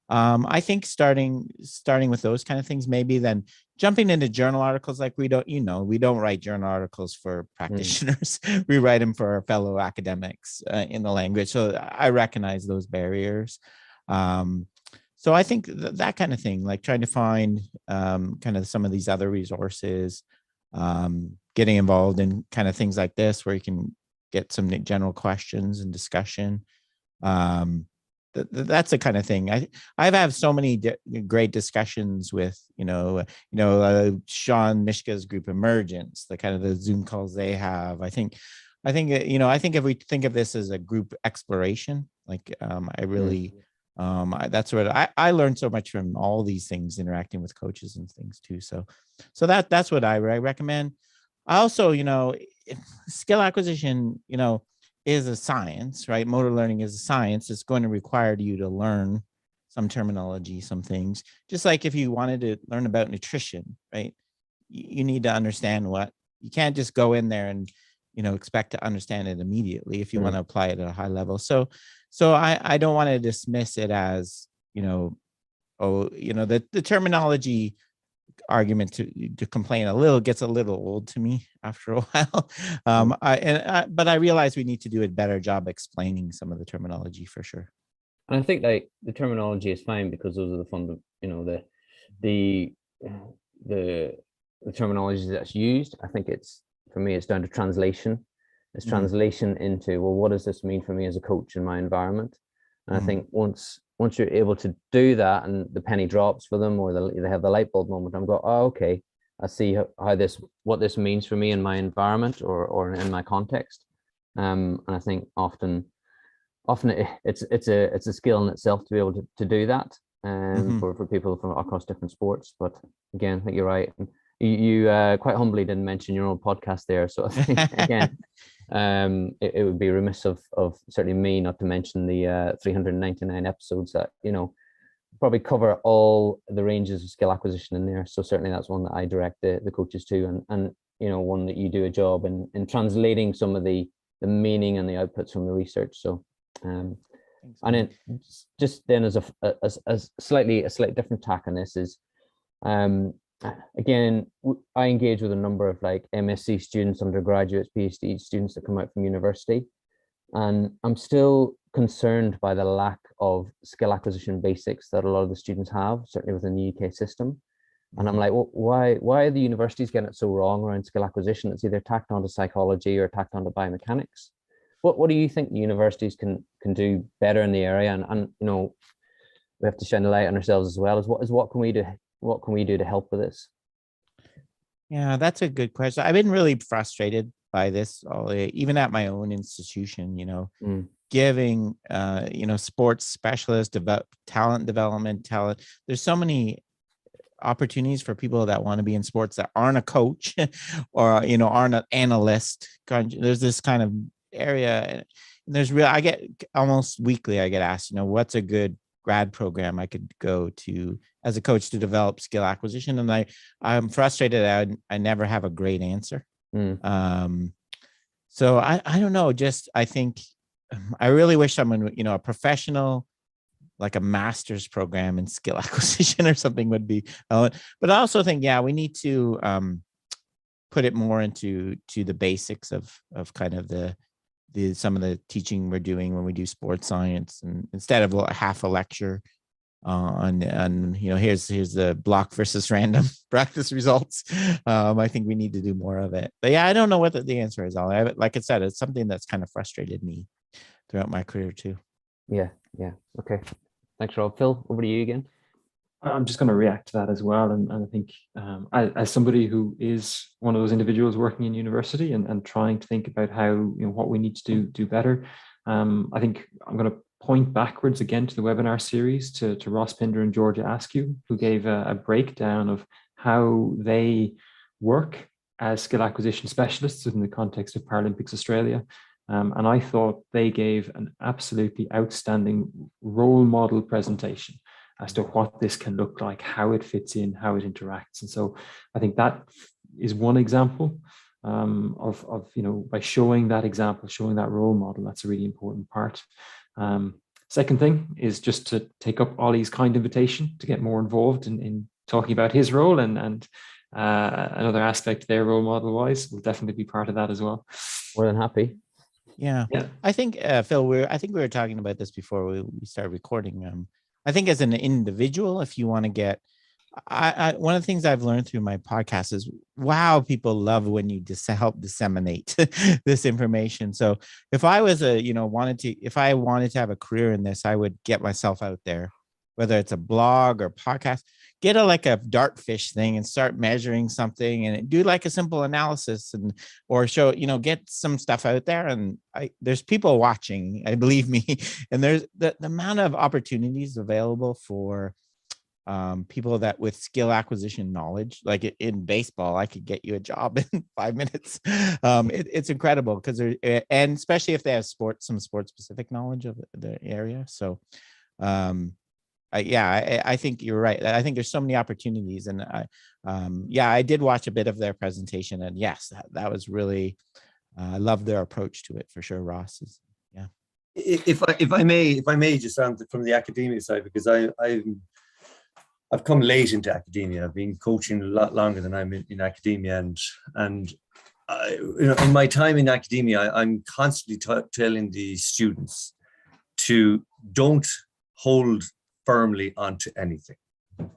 I think starting with those kind of things, maybe then jumping into journal articles, like we don't write journal articles for practitioners. We write them for our fellow academics in the language. So I recognize those barriers. So I think that kind of thing, like trying to find kind of some of these other resources, getting involved in kind of things like this where you can get some general questions and discussion. That's the kind of thing. I've had so many great discussions with Sean Mishka's group Emergence, the kind of the Zoom calls they have. I think if we think of this as a group exploration, like I really that's what I learned so much from all these things, interacting with coaches and things too. So that's what I recommend. Also, skill acquisition, is a science, right? Motor learning is a science. It's going to require you to learn some terminology, some things. Just like if you wanted to learn about nutrition, right? You need to understand you can't just go in there and, expect to understand it immediately if you want to apply it at a high level. So I don't want to dismiss it as, the terminology argument to complain gets a little old to me after a while. But I realize we need to do a better job explaining some of the terminology for sure. And I think like the terminology is fine because those are the terminology that's used. I think for me it's down to translation. It's translation into, well, what does this mean for me as a coach in my environment? And I think once you're able to do that and the penny drops for them, or they have the light bulb moment, I'm going, oh, okay, I see what this means for me in my environment or in my context. And I think often it's a skill in itself to be able to do that, for people from across different sports. But again, I think you're right. You quite humbly didn't mention your own podcast there, so I think again. It would be remiss of certainly me not to mention the 399 episodes that probably cover all the ranges of skill acquisition in there. So certainly that's one that I direct the coaches to, and one that you do a job in translating some of the meaning and the outputs from the research. So and then just then as a slightly different tack on this is again, I engage with a number of like MSc students, undergraduates, PhD students that come out from university, and I'm still concerned by the lack of skill acquisition basics that a lot of the students have, certainly within the UK system. And I'm like, well, why are the universities getting it so wrong around skill acquisition? It's either tacked onto psychology or tacked onto biomechanics. What do you think the universities can do better in the area? And you know, we have to shine a light on ourselves as well. What can we do? What can we do to help with this? Yeah, that's a good question. I've been really frustrated by this, even at my own institution. You know, giving you know, sports specialists, talent development, There's so many opportunities for people that want to be in sports that aren't a coach or, you know, aren't an analyst. There's this kind of area, and I get almost weekly, I get asked, you know, what's a good grad program I could go to as a coach to develop skill acquisition? And I'm frustrated. I never have a great answer. So I don't know, I think I really wish someone, you know, a professional, like a master's program in skill acquisition or something would be, but I also think, yeah, we need to put it more into the basics of kind of some of the teaching we're doing when we do sports science, and instead of half a lecture on you know, here's the block versus random practice results. I think we need to do more of it. But yeah, I don't know what the answer is. Like I said, it's something that's kind of frustrated me throughout my career too. Yeah. Okay. Thanks, Rob. Phil, over to you again. I'm just going to react to that as well. And I think as somebody who is one of those individuals working in university and trying to think about how, you know, what we need to do better, I think I'm going to point backwards again to the webinar series to Ross Pinder and Georgia Askew, who gave a breakdown of how they work as skill acquisition specialists within the context of Paralympics Australia. And I thought they gave an absolutely outstanding role model presentation as to what this can look like, how it fits in, how it interacts. And so I think that is one example of, you know, by showing that example, showing that role model, that's a really important part. Second thing is just to take up Ollie's kind invitation to get more involved in talking about his role, and another aspect there, role model wise, will definitely be part of that as well. More than happy. Yeah. I think Phil, I think we were talking about this before we started recording. I think as an individual, if you want to get, one of the things I've learned through my podcast is, wow, people love when you help disseminate this information. So if I was if I wanted to have a career in this, I would get myself out there, whether it's a blog or podcast, get a dartfish thing and start measuring something and do like a simple analysis or show, you know, get some stuff out there. And there's people watching, I believe me, and there's the amount of opportunities available for people that with skill acquisition knowledge, like in baseball, I could get you a job in 5 minutes. It's incredible because and especially if they have some sports specific knowledge of the area. So, I think you're right. I think there's so many opportunities, and I did watch a bit of their presentation, and yes, that was really, I love their approach to it for sure. Ross is, yeah. If I may just answer from the academia side, because I've come late into academia. I've been coaching a lot longer than I'm in academia, and you know, in my time in academia, I'm constantly telling the students to don't hold firmly onto anything,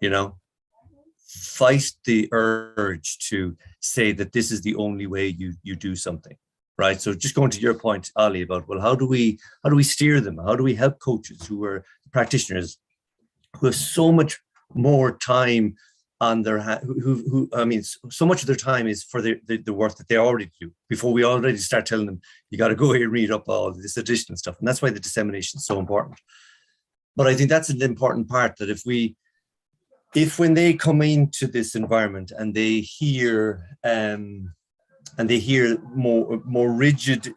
you know, fight the urge to say that this is the only way you do something, right? So just going to your point, Ali, about, well, how do we steer them? How do we help coaches who are practitioners who have so much more time on their so much of their time is for the work that they already do, before we already start telling them, you got to go here and read up all this additional stuff. And that's why the dissemination is so important. But I think that's an important part, that if when they come into this environment and they hear more rigid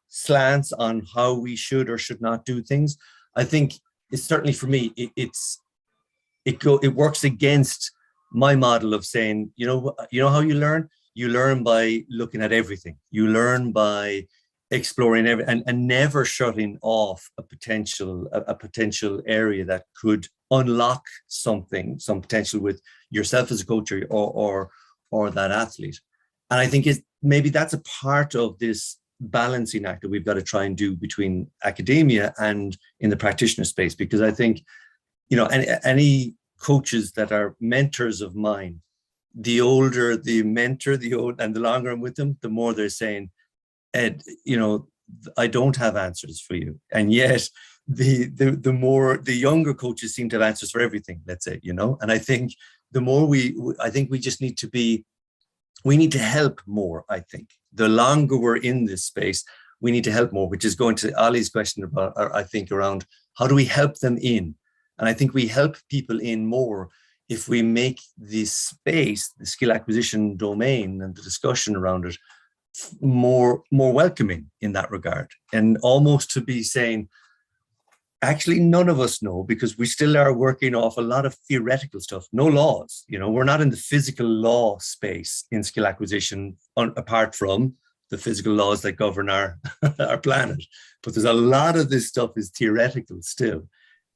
slants on how we should or should not do things, I think it's certainly, for me, it works against my model of saying, you know how you learn? You learn by looking at everything. You learn by exploring and never shutting off a potential area that could unlock some potential with yourself as a coach or that athlete. And I think maybe that's a part of this balancing act that we've got to try and do between academia and in the practitioner space, because I think, any coaches that are mentors of mine, the older the mentor, and the longer I'm with them, the more they're saying, Ed, I don't have answers for you. And yet the younger coaches seem to have answers for everything, let's say, and I think the more we just need to help more. I think the longer we're in this space, we need to help more, which is going to Ali's question about, I think, around how do we help them in? And I think we help people in more if we make this space, the skill acquisition domain and the discussion around it, more welcoming in that regard. And almost to be saying, actually, none of us know, because we still are working off a lot of theoretical stuff, no laws. We're not in the physical law space in skill acquisition, apart from the physical laws that govern our planet. But there's a lot of this stuff is theoretical still.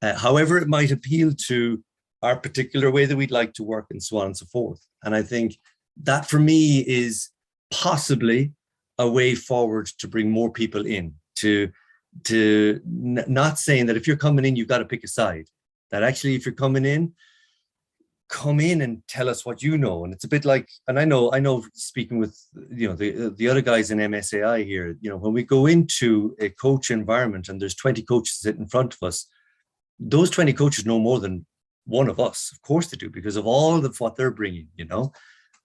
However, it might appeal to our particular way that we'd like to work, and so on and so forth. And I think that for me is possibly a way forward to bring more people in, to not saying that if you're coming in, you've got to pick a side. That actually, if you're coming in, come in and tell us what you know. And it's a bit like, and I know speaking with, the other guys in MSAI here, when we go into a coach environment and there's 20 coaches sitting in front of us, those 20 coaches know more than one of us. Of course they do, because of all of what they're bringing,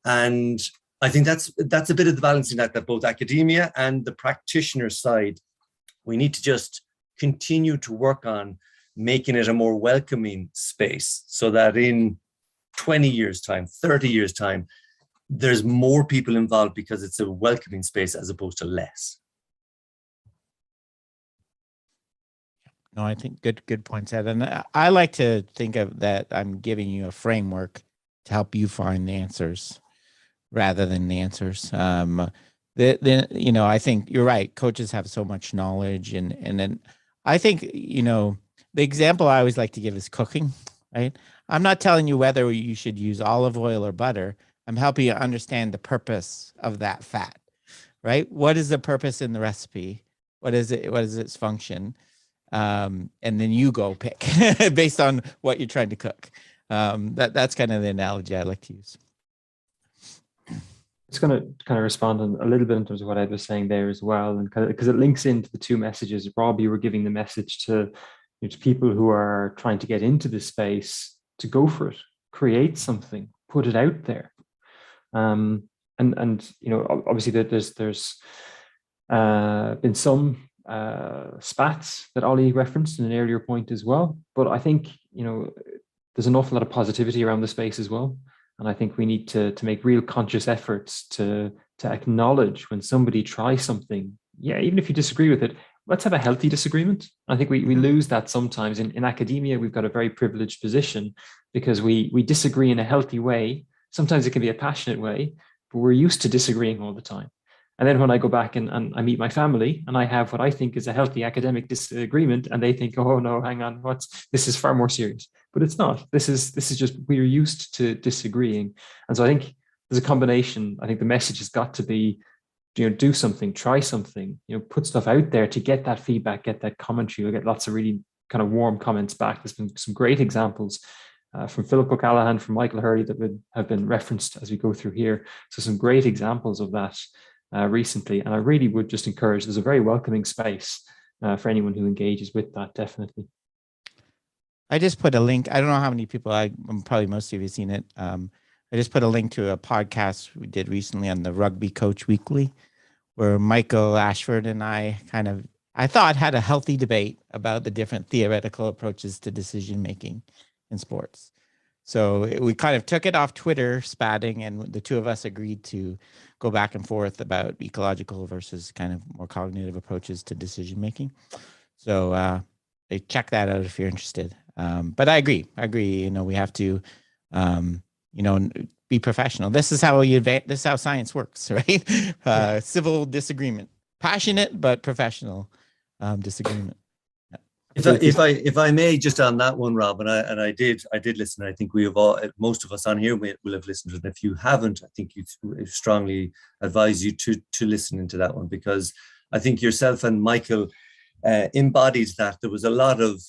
and I think that's a bit of the balancing act that both academia and the practitioner side, we need to just continue to work on making it a more welcoming space, so that in 20 years time, 30 years time, there's more people involved because it's a welcoming space as opposed to less. No, I think good points, Ed. And I like to think of that I'm giving you a framework to help you find the answers rather than the answers. I think you're right. Coaches have so much knowledge, and then I think, the example I always like to give is cooking, right? I'm not telling you whether you should use olive oil or butter. I'm helping you understand the purpose of that fat, right? What is the purpose in the recipe? What is it? What is its function? And then you go pick based on what you're trying to cook. That's kind of the analogy I like to use. It's going to kind of respond a little bit in terms of what Ed was saying there as well, and because it links into the two messages. Rob, you were giving the message to people who are trying to get into this space to go for it, create something, put it out there. And obviously there's been some spats that Ollie referenced in an earlier point as well, but I think there's an awful lot of positivity around the space as well, and I think we need to make real conscious efforts to acknowledge when somebody tries something. Yeah, even if you disagree with it, let's have a healthy disagreement. I think we lose that sometimes in academia. We've got a very privileged position because we disagree in a healthy way. Sometimes it can be a passionate way, but we're used to disagreeing all the time. And then when I go back and I meet my family and I have what I think is a healthy academic disagreement, and they think, oh no, hang on, this is far more serious. But it's not. This is just, we're used to disagreeing. And so I think there's a combination. I think the message has got to be, do something, try something, put stuff out there to get that feedback, get that commentary. You'll get lots of really kind of warm comments back. There's been some great examples from Philip O'Callaghan, from Michael Hurley that have been referenced as we go through here. So some great examples of that recently. And I really would just encourage, there's a very welcoming space for anyone who engages with that, definitely. I just put a link. I don't know how many people, probably most of you have seen it. I just put a link to a podcast we did recently on the Rugby Coach Weekly, where Michael Ashford and I thought had a healthy debate about the different theoretical approaches to decision-making in sports. So we kind of took it off Twitter spatting, and the two of us agreed to go back and forth about ecological versus kind of more cognitive approaches to decision-making. So check that out if you're interested. But I agree. We have to, be professional. This is how this is how science works, right? Civil disagreement, passionate but professional disagreement. If I may, just on that one, Rob, and I did listen. I think we have all, most of us on here will have listened. And if you haven't, I think you strongly advise you to listen into that one, because I think yourself and Michael embodied that. There was a lot of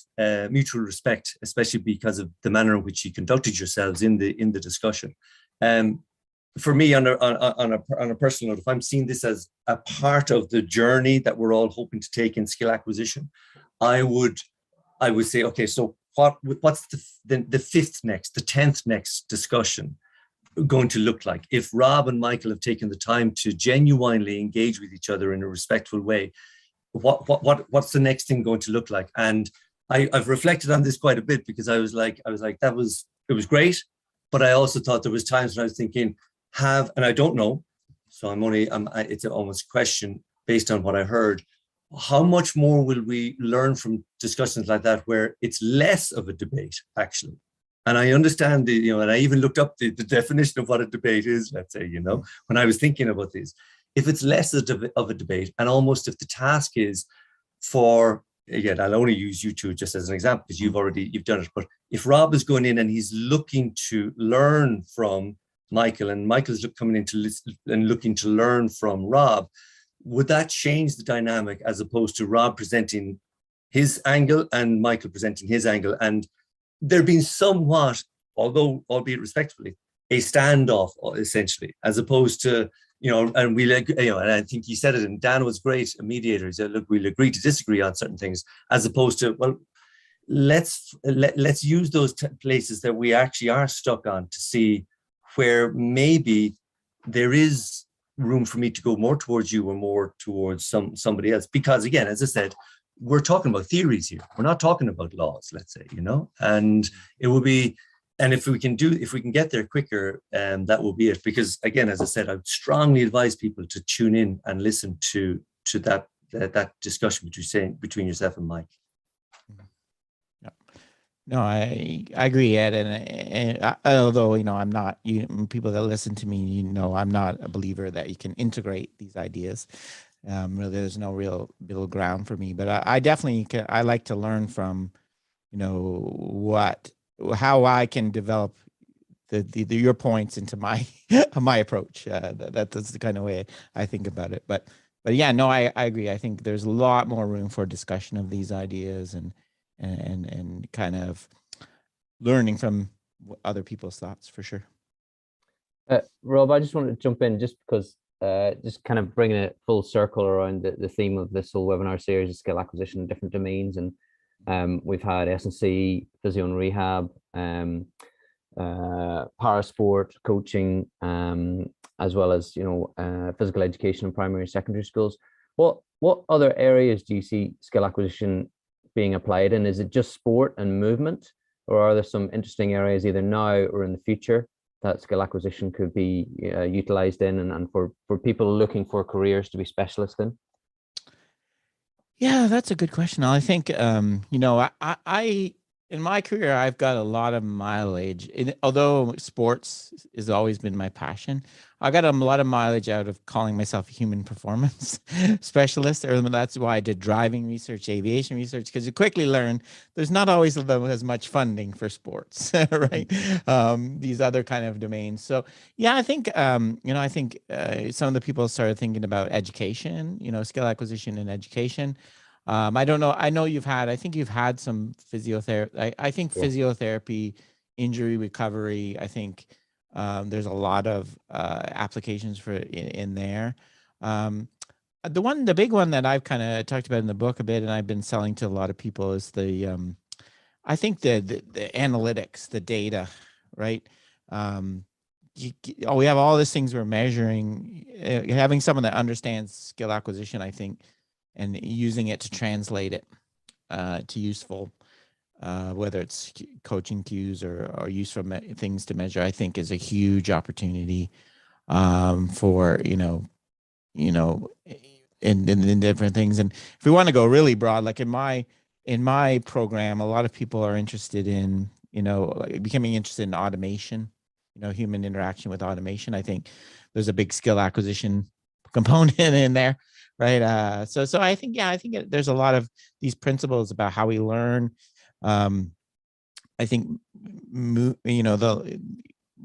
mutual respect, especially because of the manner in which you conducted yourselves in the discussion. For me, on a personal note, if I'm seeing this as a part of the journey that we're all hoping to take in skill acquisition, I would say, okay, so what's the fifth next, the 10th next discussion going to look like? If Rob and Michael have taken the time to genuinely engage with each other in a respectful way, what's the next thing going to look like? And I've reflected on this quite a bit, because I was like, it was great, but I also thought there was times when I was thinking, and I don't know, so it's almost a question based on what I heard. How much more will we learn from discussions like that, where it's less of a debate, actually? And I understand and I even looked up the definition of what a debate is, let's say, when I was thinking about this. If it's less of a debate, and almost if the task is again, I'll only use you two just as an example, because you've done it. But if Rob is going in and he's looking to learn from Michael, and Michael's coming in to listen and looking to learn from Rob, would that change the dynamic, as opposed to Rob presenting his angle and Michael presenting his angle, and there being somewhat, although albeit respectfully, a standoff essentially, as opposed to, and and I think he said it, and Dan was great, a mediator. He said, look, we'll agree to disagree on certain things, as opposed to, well, let's use those places that we actually are stuck on to see where maybe there is room for me to go more towards you or more towards somebody else. Because again, as I said, we're talking about theories here. We're not talking about laws, let's say, and it will be, and if we can get there quicker, that will be it. Because again, as I said, I would strongly advise people to tune in and listen to that discussion between yourself and Mike. No, I agree, Ed, and although I'm not, people that listen to me, I'm not a believer that you can integrate these ideas. Really, there's no real middle ground for me. But I definitely I like to learn from, how I can develop your points into my my approach. That's the kind of way I think about it. But yeah, no, I agree. I think there's a lot more room for discussion of these ideas and kind of learning from other people's thoughts, for sure. Rob, I just wanted to jump in just because just kind of bringing it full circle around the theme of this whole webinar series of skill acquisition in different domains. And we've had S&C, physio and rehab, parasport, coaching, as well as, physical education in primary and secondary schools. What other areas do you see skill acquisition being applied in? Is it just sport and movement, or are there some interesting areas either now or in the future that skill acquisition could be utilized in, and for people looking for careers to be specialists in? Yeah, that's a good question. I think, I in my career, I've got a lot of mileage. Although sports has always been my passion, I got a lot of mileage out of calling myself a human performance specialist. That's why I did driving research, aviation research, because you quickly learn there's not always as much funding for sports, right? These other kind of domains. So yeah, I think, I think some of the people started thinking about education, skill acquisition and education. I don't know. I think you've had some physiotherapy. I think physiotherapy, injury recovery, I think there's a lot of applications for in there. The big one that I've kind of talked about in the book a bit, and I've been selling to a lot of people, is I think the analytics, the data, right? We have all these things we're measuring. Having someone that understands skill acquisition, I think, and using it to translate it to useful, whether it's coaching cues or useful things to measure, I think is a huge opportunity for, in different things. And if we want to go really broad, like in my program, a lot of people are interested in, becoming interested in automation, human interaction with automation. I think there's a big skill acquisition component in there. right? So I think, yeah, I think there's a lot of these principles about how we learn. I think,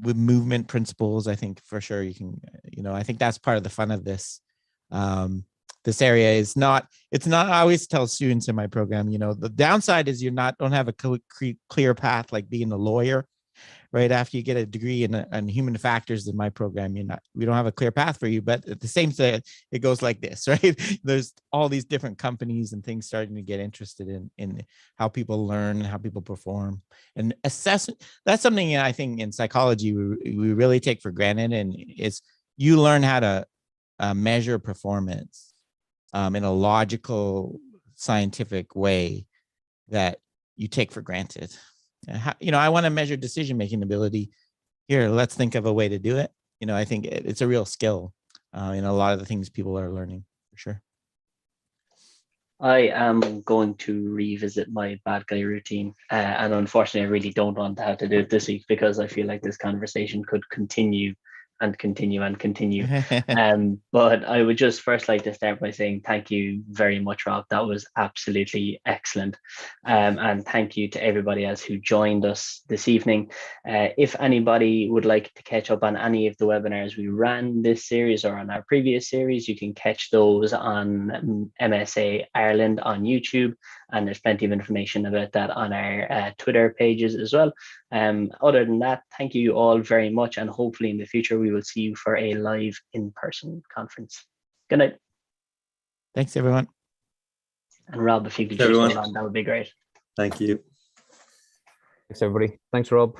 with movement principles, I think for sure you can, I think that's part of the fun of this. This area is not, it's not, I always tell students in my program, the downside is don't have a clear path, like being a lawyer, right? After you get a degree in human factors in my program, we don't have a clear path for you, but at the same time, it goes like this, right? There's all these different companies and things starting to get interested in how people learn and how people perform and assess. That's something I think in psychology, we really take for granted. And it's, you learn how to measure performance in a logical, scientific way that you take for granted. I want to measure decision-making ability. Here, let's think of a way to do it. I think it's a real skill in a lot of the things people are learning, for sure. I am going to revisit my bad guy routine. And unfortunately, I really don't want to have to do it this week because I feel like this conversation could continue and continue and continue. But I would just first like to start by saying thank you very much, Rob. That was absolutely excellent. And thank you to everybody else who joined us this evening. If anybody would like to catch up on any of the webinars we ran this series or on our previous series, you can catch those on MSA Ireland on YouTube. And there's plenty of information about that on our Twitter pages as well. Other than that, thank you all very much. And hopefully in the future, we will see you for a live in-person conference. Good night. Thanks, everyone. And Rob, if you could just hold on, that would be great. Thank you. Thanks, everybody. Thanks, Rob.